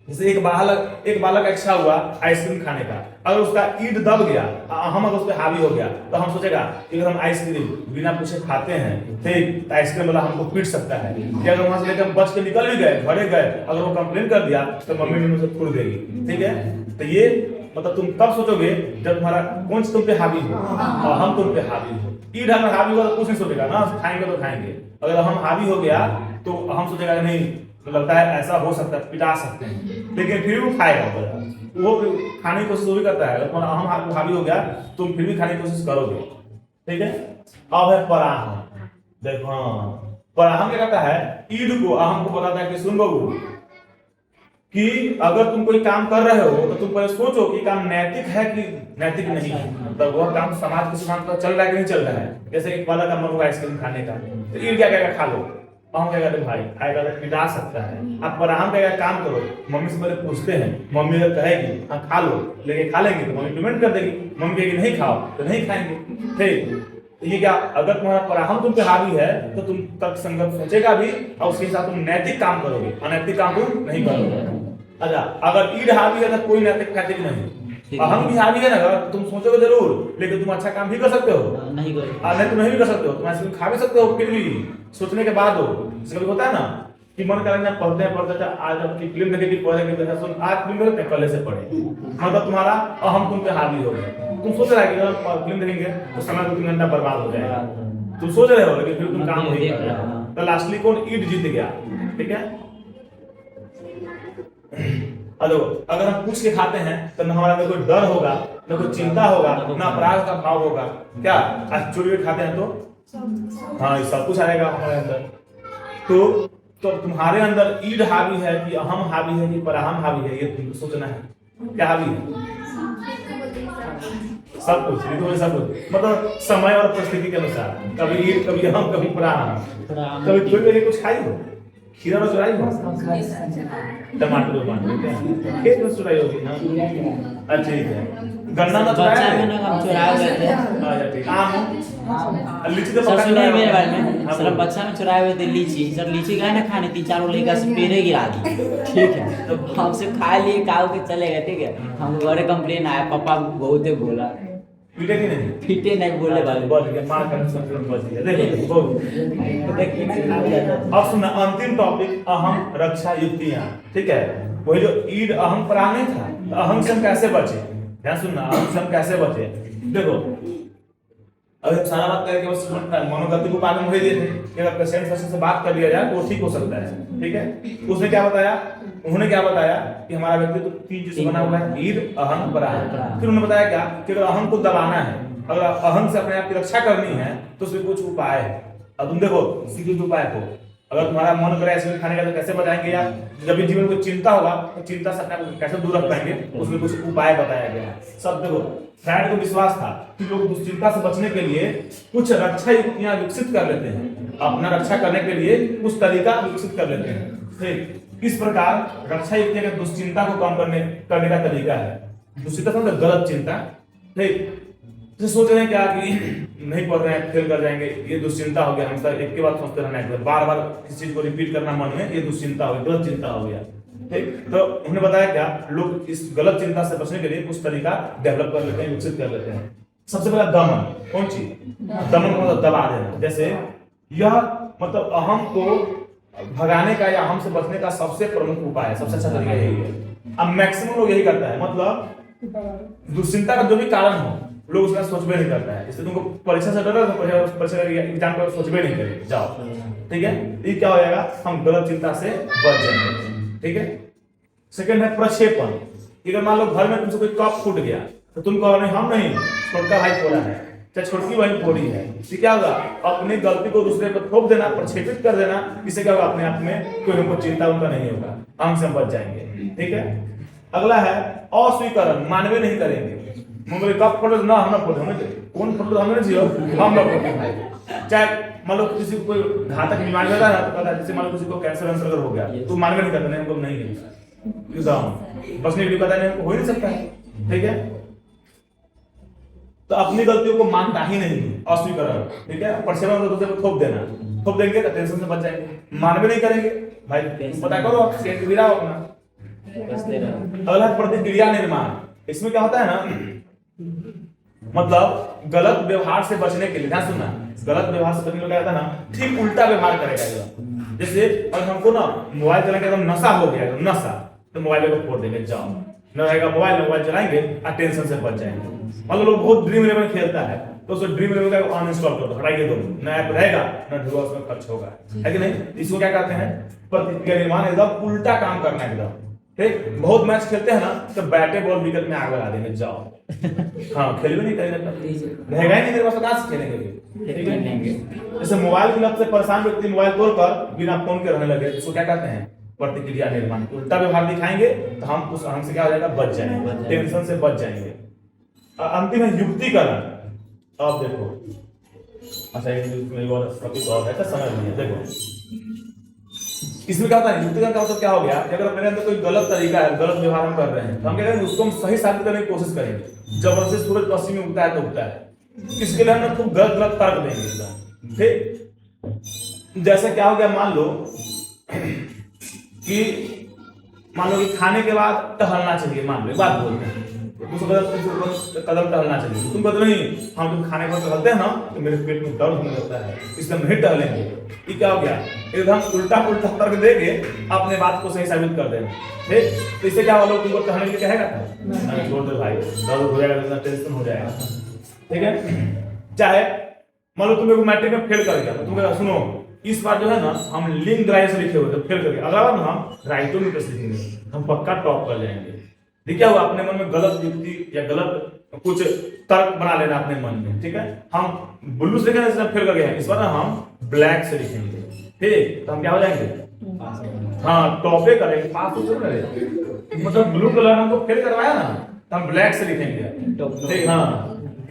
जैसे एक बालक का इच्छा हुआ आइसक्रीम खाने का, अगर उसका ईड दब गया, हम अगर उस पर हावी हो गया तो हम सोचेगा कि अगर हम आइसक्रीम बिना पूछे खाते हैं ठीक तो आइसक्रीम वाला हमको पीट सकता है, कि अगर वहां से लेकर बच के निकल भी गए, घरे गए, अगर वो कंप्लेन कर दिया तो मम्मी ने मुझे छोड़ देगी। ठीक है तो ये मतलब तुम तब सोचोगे जब तुम्हारा कौन सी तुम पे हावी हो, हम तुम पे हावी हो। ईड अगर हावी हुआ तो कुछ नहीं सोचेगा ना, खाएंगे तो खाएंगे। अगर हम हावी हो गया तो हम सोचेगा नहीं, तो लगता है ऐसा हो सकता है, पिटा सकते हैं, लेकिन फिर वो खाएगा, वो खाने की कोशिश भी करता है। अगर हम हावी हो गया तुम फिर भी खाने की कोशिश करोगे। ठीक है अब है पराहम। देखो पराहम क्या कहता है, ईड को अहम को बताता है कि सुन बबू कि अगर तुम कोई काम कर रहे हो तो तुम पहले सोचो कि काम नैतिक है कि नैतिक नहीं है, मतलब वह काम समाज के सिद्धांत पर चल रहा है कि नहीं चल रहा है। जैसे एक वाला का मन हुआ आइसक्रीम खाने का, तो ये क्या कहेगा, खा लो। हम क्या कहते हैं, भाई खाएगा तो पिटा सकता है। आप पर हम कहेगा काम करो, मम्मी से पहले पूछते हैं, मम्मी अगर कहेगी हाँ खा लो, लेके खा लेंगे तो मम्मी पेमेंट कर देगी, मम्मी कहेगी नहीं खाओ तो नहीं खाएंगे। ठीक, ये क्या, अगर तुम्हारा पराहम तुम पे हावी है तो तुम तर्क संगत सोचेगा भी और उसके साथ तुम नैतिक काम करोगे, अनैतिक काम तुम नहीं करोगे। अच्छा, अगर ईड हावी है तो कोई नैतिक नैतिक नहीं, अहम भी हावी है ना, अगर तुम सोचोगे जरूर, लेकिन तुम अच्छा काम भी कर सकते हो, नहीं कर नहीं तुम नहीं भी कर सकते हो, तुम आइसक्रीम खा भी सकते हो फिर भी सोचने के बाद हो। कभी होता है ना कि मन करेगा पढ़ते हैं पढ़ते हैं, आज अपनी फिल्म देखे कि पढ़े की तरह सुन, आज फिल्म देखते हैं पहले से पढ़े, मतलब तुम्हारा अहम तुम पे हावी हो गया। तुम सोच रहे हो कि अगर फिल्म देखेंगे तो समय 2-3 घंटा बर्बाद हो जाएगा, तुम सोच रहे हो, लेकिन फिर तुम काम नहीं कर रहे हो, तो लास्टली कौन, ईड जीत गया। ठीक है, हेलो, अगर हम पूछ के खाते हैं तो न हमारा में कोई डर होगा, न कोई चिंता होगा, न अपराध का भाव होगा। क्या आज चोरी खाते हैं तो हाँ, ये सब कुछ आएगा हमारे अंदर। तो तुम्हारे अंदर ईड हावी है कि अहम हावी है कि पराहम हावी है, ये तुमको सोचना है। क्या हावी है? सब कुछ, सब कुछ, मतलब समय और परिस्थिति के अनुसार, कभी ईड, कभी अहम, कभी पराहम। कभी कोई कुछ खाई हो, खीरा में चुराई हो, टमाटर खेत में चुराई होगी ना। अच्छा ठीक है, गन्ना में बच्चा में ना हम चुराए हुए थे। अच्छा ठीक, आम, लीची तो सर सुनिए मेरे बारे में, हाँ, सर बच्चा में चुराए हुए थे लीची, सर लीची गए ना खाने, 3-4 लेकर से पेड़े गिरा दी। ठीक है, तो हमसे खा लिए, खाओ के चले गए। ठीक है, हम घरे कंप्लेन आया, पापा बहुत बोला, पीटे की नहीं, पीटे नहीं बोले भाई, बच गया, मार कर संतुलन बच गया। देखो अब सुनना, अंतिम टॉपिक, अहम रक्षा युक्तियां। ठीक है, वही जो ईड अहम पर आने था, तो अहम से हम कैसे बचे, ध्यान सुनना, अहम से हम कैसे बचे। देखो अगर सारा बात करके बस मनोगति को पालन हो दिए थे कि अगर पेशेंट से बात कर लिया जाए तो वो ठीक हो सकता है। ठीक है, उसने क्या बताया, उन्होंने क्या बताया कि हमारा व्यक्तित्व 3 चीज से बना हुआ है, ईड, अहम, पराहम। फिर उन्होंने बताया क्या कि अगर अहम को दबाना है, अगर अहम से अपने आप की रक्षा करनी है तो उसमें कुछ उपाय है। अब तुम देखो सीधे उपाय को, अगर तुम्हारा मन करे आइसक्रीम खाने का तो कैसे बताएंगे यार, जब भी जीवन को चिंता होगा तो चिंता से अपने आप को कैसे दूर रख पाएंगे, उसमें कुछ उपाय बताया गया है। सब देखो, फ्रायड को विश्वास था कि लोग दुश्चिंता से बचने के लिए कुछ रक्षा युक्तियां विकसित कर लेते हैं, अपना रक्षा करने के लिए कुछ तरीका विकसित कर लेते हैं। ठीक, किस प्रकार रक्षा युक्तियां दुश्चिंता को कम करने का तरीका है। दुश्चिंता मतलब गलत चिंता। ठीक, जैसे सोच रहे हैं क्या कि नहीं पढ़ रहे हैं, फेल कर जाएंगे, ये दुश्चिंता हो गया, हमेशा एक के बाद सोचते रहना है, बार बार इस चीज को रिपीट करना मन में, ये दुश्चिंता हो गया, गलत चिंता हो गया। ठीक, तो उन्होंने बताया क्या, लोग इस गलत चिंता से बचने के लिए कुछ तरीका डेवलप कर लेते हैं, विकसित कर लेते हैं। सबसे पहला दमन। कौन चीज? दमन का मतलब दबा देना। जैसे यह मतलब अहम को भगाने का या अहम से बचने का सबसे प्रमुख उपाय है, सबसे अच्छा तरीका यही है। अब मैक्सिमम लोग यही करता है, मतलब दुश्चिंता का जो भी कारण हो लोग उसका सोचबे नहीं करता है। इसलिए तुमको परीक्षा से डर है तो परीक्षा एग्जाम पर सोचबे नहीं करेंगे, जाओ। ठीक है, ये क्या हो जाएगा, हम गलत चिंता से बच जाएंगे। ठीक है, सेकंड है प्रक्षेपण। अगर मान लो घर में तुमसे कोई कप फूट गया तो तुम कहो नहीं, हम नहीं, छोटका भाई फोड़ा है, चाहे छोटकी बहन फोड़ी है, तो क्या होगा, अपनी गलती को दूसरे पर थोप देना, प्रक्षेपित कर देना। इससे क्या होगा, अपने आप में कोई हमको चिंता उनका नहीं होगा, हम से बच जाएंगे। ठीक है, अगला है अस्वीकरण, मानवे नहीं करेंगे। मुझे कब फोटो ना, हम ना फोटो, हमें कौन फोटो, हमें जियो, हम ना फोटो भाई। चाहे मान लो किसी को कोई घातक बीमारी होता है, पता है, जैसे मान लो किसी को कैंसर अगर हो गया तो मानवे नहीं करते, हमको नहीं है, बचने के लिए पता नहीं, हमको हो ही नहीं सकता है। ठीक है, तो अपनी गलतियों को मानता ही नहीं, अस्वीकरण। ठीक है, प्रक्षेपण को दूसरे को थोप देना, थोप देंगे तो टेंशन से बच जाएंगे। मानवे नहीं करेंगे भाई, पता करो सेट गिराओ अपना। अगला प्रतिक्रिया निर्माण। इसमें क्या होता है ना, मतलब गलत व्यवहार से बचने के लिए, ध्यान सुनना, गलत व्यवहार से बचने के लिए क्या होता है ना, ठीक उल्टा व्यवहार करेगा एकदम। जैसे अगर हमको ना मोबाइल चलाने का एकदम नशा हो गया, नशा, तो मोबाइल को फोड़ देंगे, जाओ न रहेगा मोबाइल चलाएंगे और टेंशन से बच जाएंगे। मतलब लोग बहुत ड्रीम इलेवन खेलता है तो उसको ड्रीम इलेवन का अनइंस्टॉल कर दो, हटाइए दो, नया ऐप रहेगा ना, ढूंढो उसमें खर्च होगा, है कि नहीं। इसको क्या कहते हैं, प्रतिक्रिया निर्माण, एकदम उल्टा काम करना एकदम। ठीक, बहुत मैच खेलते हैं ना तो बैटे बॉल विकेट में आग लगा देंगे, जाओ। हाँ, खेल भी नहीं करेंगे, रहेगा ही नहीं मेरे पास, कहां से खेलेंगे। जैसे मोबाइल की लत से परेशान व्यक्ति मोबाइल तोड़कर बिना फोन के रहने लगे, इसको क्या कहते हैं, प्रतिक्रिया निर्माण। उल्टा व्यवहार दिखाएंगे तो हम उस हमसे क्या हो जाएगा, बच जाएंगे, टेंशन से बच जाएंगे। अंतिम है युक्तिकरण। अब देखो, अच्छा एक और टॉपिक और है तो समझ लीजिए। देखो इसमें क्या होता है, युक्तिकरण का मतलब क्या हो गया कि अगर मेरे अंदर कोई गलत तरीका है, गलत व्यवहार हम कर रहे हैं, तो हम क्या करेंगे, उसको हम सही साबित करने की कोशिश करेंगे। जबरदस्ती सूरज पश्चिम में उगता है तो उगता है, इसके लिए हम खूब गलत गलत तर्क देंगे। ठीक, जैसे क्या हो गया, मान लो कि खाने के बाद टहलना चाहिए, मान लो एक बात बोलते हैं, उसको कदम टहलना चाहिए, तुम कहते नहीं हम तुम खाने के बाद टहलते हैं ना तो मेरे पेट में दर्द होने लगता है, इसलिए नहीं टहलेंगे। ये क्या हो गया, एकदम उल्टा उल्टा तर्क देके अपने बात को सही साबित कर देना। ठीक, तो इससे क्या वालों तुमको टहलने के लिए कहेगा, नहीं छोड़ दो भाई, दर्द हो जाएगा, टेंशन हो जाएगा। ठीक है, चाहे मान लो तुम मैट्रिक में फेल कर गया, तुम कहेगा सुनो इस बार जो है ना हम लिंग ग्राह्य से लिखे हुए थे, फेल करके अगला बार हम राइटो में कैसे लिखेंगे, हम पक्का टॉप कर जाएंगे। देखिए हुआ, अपने मन में गलत युक्ति या गलत कुछ तर्क बना लेना अपने मन में। ठीक है, हम ब्लू से लिखेंगे, फेल कर गए हैं, इस बार ना हम ब्लैक से लिखेंगे। ठीक, तो हम क्या हो जाएंगे, हाँ टॉपे करेंगे, पास तो जरूर करेंगे। मतलब ब्लू कलर हमको फेल करवाया ना तो हम ब्लैक से लिखेंगे। ठीक, हाँ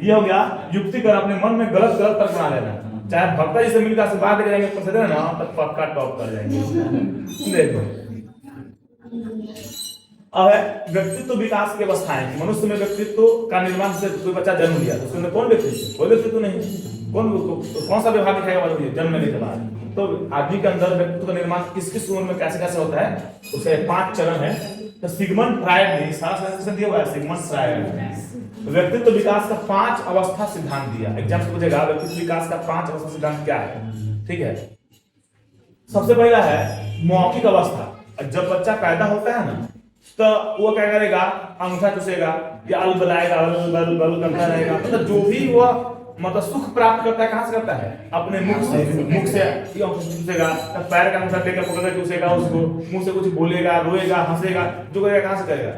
ये हो गया युक्तिकरण, अपने मन में गलत गलत तर्क बना लेना। चाहे भक्ता जी से मिलकर आशीर्वाद दे जाएंगे प्रसिद्ध है ना, तब पक्का टॉप कर जाएंगे। देखो अब है व्यक्तित्व विकास की अवस्थाएं। मनुष्य में व्यक्तित्व का निर्माण से कोई बच्चा जन्म लिया तो उसमें कौन व्यक्तित्व, कोई व्यक्तित्व नहीं, कौन सा व्यवहार दिखाएगा जन्म लेने के बाद। तो आदमी के अंदर व्यक्तित्व का निर्माण किस किस उम्र में कैसे कैसे होता है, उसे 5 चरण है। तो सिगमंड फ्रायड ने सारा सेंसेशन दिया हुआ है, सिगमंड फ्रायड व्यक्तित्व विकास का 5 अवस्था सिद्धांत दिया। एग्जाम से पूछेगा व्यक्तित्व विकास का 5 अवस्था सिद्धांत क्या है। ठीक है, सबसे पहला है मौखिक अवस्था। जब बच्चा पैदा होता है ना तो वो क्या करेगा, अंगूठा चूसेगा या अलबलाएगा, बल बल करता रहेगा। मतलब जो भी वो मतलब सुख प्राप्त करता है कहां से करता है, अपने मुख से चूसेगा, पैर का अंगूठा लेकर पकड़ कर चूसेगा, उसको मुंह से कुछ बोलेगा, रोएगा, हंसेगा, जो करेगा कहां से करेगा,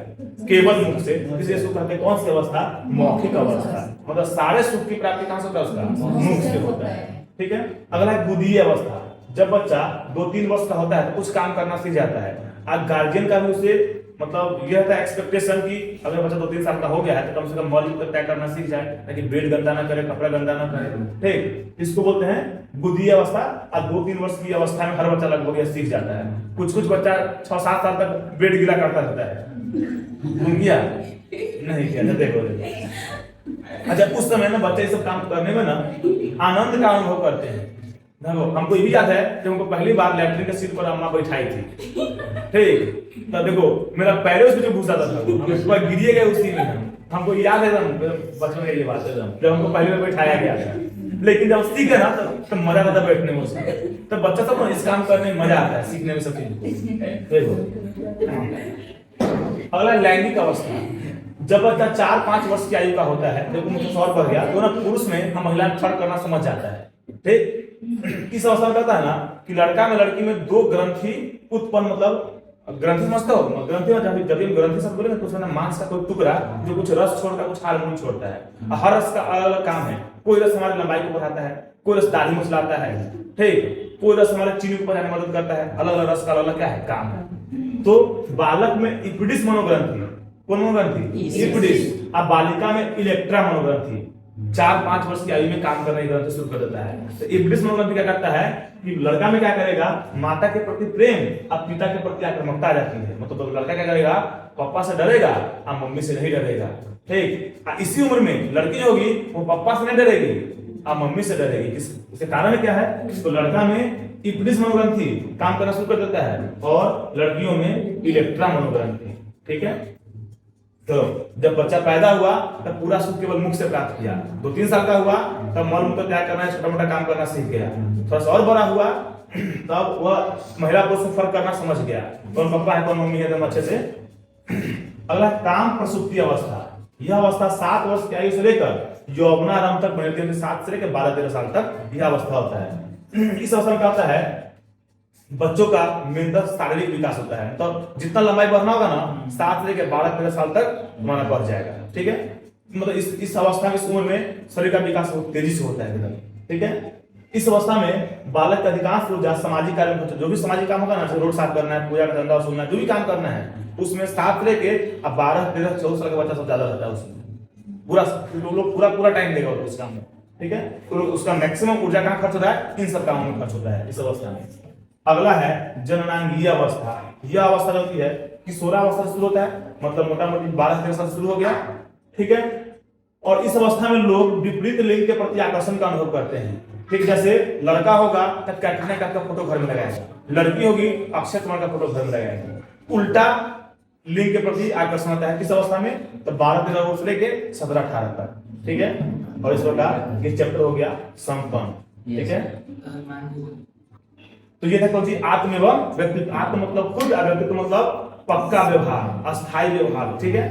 केवल मुख से। इसलिए सुख कहते हैं कौन सी अवस्था, मौखिक अवस्था। मतलब सारे सुख की प्राप्ति कहां से होता है, उसका मुख से होता है। ठीक है, अगला है बुद्धि अवस्था। जब बच्चा 2-3 वर्ष का होता है तो कुछ काम करना सीख जाता है। आज गार्जियन का भी उसे मतलब यह था एक्सपेक्टेशन कि अगर बच्चा 2-3 साल का हो गया है तो कम से कम मल तय करना सीख जाए, ताकि बेड गंदा ना करे, कपड़ा गंदा ना करे। ठीक, इसको बोलते हैं बुद्धि अवस्था। और 2-3 वर्ष की अवस्था में हर बच्चा लगभग यह सीख जाता है। कुछ बच्चा 6-7 साल तक बेड गिला करता रहता है, किया नहीं किया, देखो। अच्छा, उस समय ना बच्चे सब काम करने में ना आनंद का अनुभव करते हैं। देखो हमको ये भी याद है जब हमको पहली बार लैट्रिन के सीट पर अम्मा बैठाई थी। ठीक, तो देखो मेरा पैर उसमें जो घुसा था, हम इस पर गिरिए गए उसी में। हमको याद है बचपन में ये बात है, जब हमको पहली बार बैठाया गया था। लेकिन जब सीखे ना तो मजा आता था बैठने में उसका। तो बच्चा सब ना इस काम करने में मजा आता है, सीखने में सब चीज। देखो अगला लैंगिक अवस्था। जब बच्चा 4-5 वर्ष की आयु का होता है, जब मुझे सौर बढ़ गया तो ना पुरुष में हम महिला में फर्क करना समझ जाता है। ठीक, इस अवस्था में कहता है ना कि लड़का में लड़की में 2 ग्रंथि उत्पन्न, मतलब ग्रंथि समझते हो, ग्रंथि में जब हम ग्रंथि सब बोले ना तो उसमें मांस का कोई टुकड़ा जो कुछ रस छोड़ता है, कुछ हार्मोन छोड़ता है। हर रस का अलग अलग काम है। कोई रस हमारी लंबाई को बढ़ाता है, कोई रस दाढ़ी मुचलाता है। ठीक, कोई रस हमारे चीनी को बढ़ाने में मदद करता है। अलग अलग रस का अलग अलग क्या है, काम है। तो बालक में इपिडिस मनोग्रंथि, कौन मनोग्रंथि, इपिडिस। अब बालिका में इलेक्ट्रा मनोग्रंथि 4-5 वर्ष की आयु में काम करने की ग्रंथि शुरू कर देता है। तो इपिडिस मनोग्रंथि क्या करता है कि लड़का में क्या करेगा, माता के प्रति प्रेम और पिता के प्रति आक्रामकता आ जाती है। मतलब लड़का क्या करेगा, पापा से डरेगा और मम्मी से नहीं डरेगा। ठीक, इसी उम्र में लड़की होगी वो पापा से नहीं डरेगी और मम्मी से डरेगी। इसके कारण क्या है, तो लड़का में इपिडिस मनोग्रंथि काम करना शुरू कर देता है और लड़कियों में इलेक्ट्रा मनोग्रंथि। ठीक है, तो जब बच्चा पैदा हुआ तब पूरा सुख केवल मुख से प्राप्त किया। 2-3 साल का हुआ तब मल मूत्र त्याग करना, छोटा मोटा काम करना सीख गया। थोड़ा सा और बड़ा हुआ तब वह महिला पुरुष में फर्क करना समझ गया, कौन पापा है कौन मम्मी है, एकदम अच्छे से। अगला काम प्रसुप्ति अवस्था। यह अवस्था 7 वर्ष की आयु से लेकर यौवनारंभ तक बनती है। 7 से लेकर 12-13 साल तक यह अवस्था होता है। इस अवस्था में क्या होता है, बच्चों का मेंटल शारीरिक विकास होता है। तो जितना लंबाई बढ़ना होगा ना 7 से लेकर 12-13 साल तक हमारा बढ़ जाएगा। ठीक है, मतलब इस अवस्था में, इस उम्र में शरीर का विकास बहुत तेजी से होता है एकदम। ठीक है, इस अवस्था में बालक का अधिकांश ऊर्जा सामाजिक कार्य में खर्च, जो भी सामाजिक काम होगा ना, रोड साफ करना है, पूजा का धंधा वसूलना है, जो भी काम करना है उसमें 7 से लेके अब 12, 13, 14 साल का बच्चा सब ज्यादा रहता है उसमें, पूरा लोग पूरा टाइम देगा उस काम में, ठीक है। तो उसका मैक्सिमम ऊर्जा कहाँ खर्च होता है, इन सब कामों में खर्च होता है इस अवस्था में। अगला है जननांगीय अवस्था। यह अवस्था जो होती है किशोरावस्था से शुरू होता है, मतलब मोटा मोटी 12-13 साल से शुरू हो गया, ठीक है। और इस अवस्था में लोग विपरीत लिंग के प्रति आकर्षण का अनुभव करते हैं, ठीक। जैसे लड़का होगा तो कैटरीना कैफ का फोटो घर में लगाएगा, लड़की होगी अक्षय कुमार का फोटो घर में लगाएगा। उल्टा लिंग के प्रति आकर्षण होता है किस अवस्था में, तो 12-13 वर्ष से लेके 17-18 तक, ठीक है। और इस प्रकार ये चैप्टर हो गया संपन्न, ठीक है। तो ये था कौन सी आत्म एवं व्यक्तित्व। आत्म मतलब खुद, व्यक्तित्व मतलब पक्का व्यवहार, अस्थायी व्यवहार, ठीक है।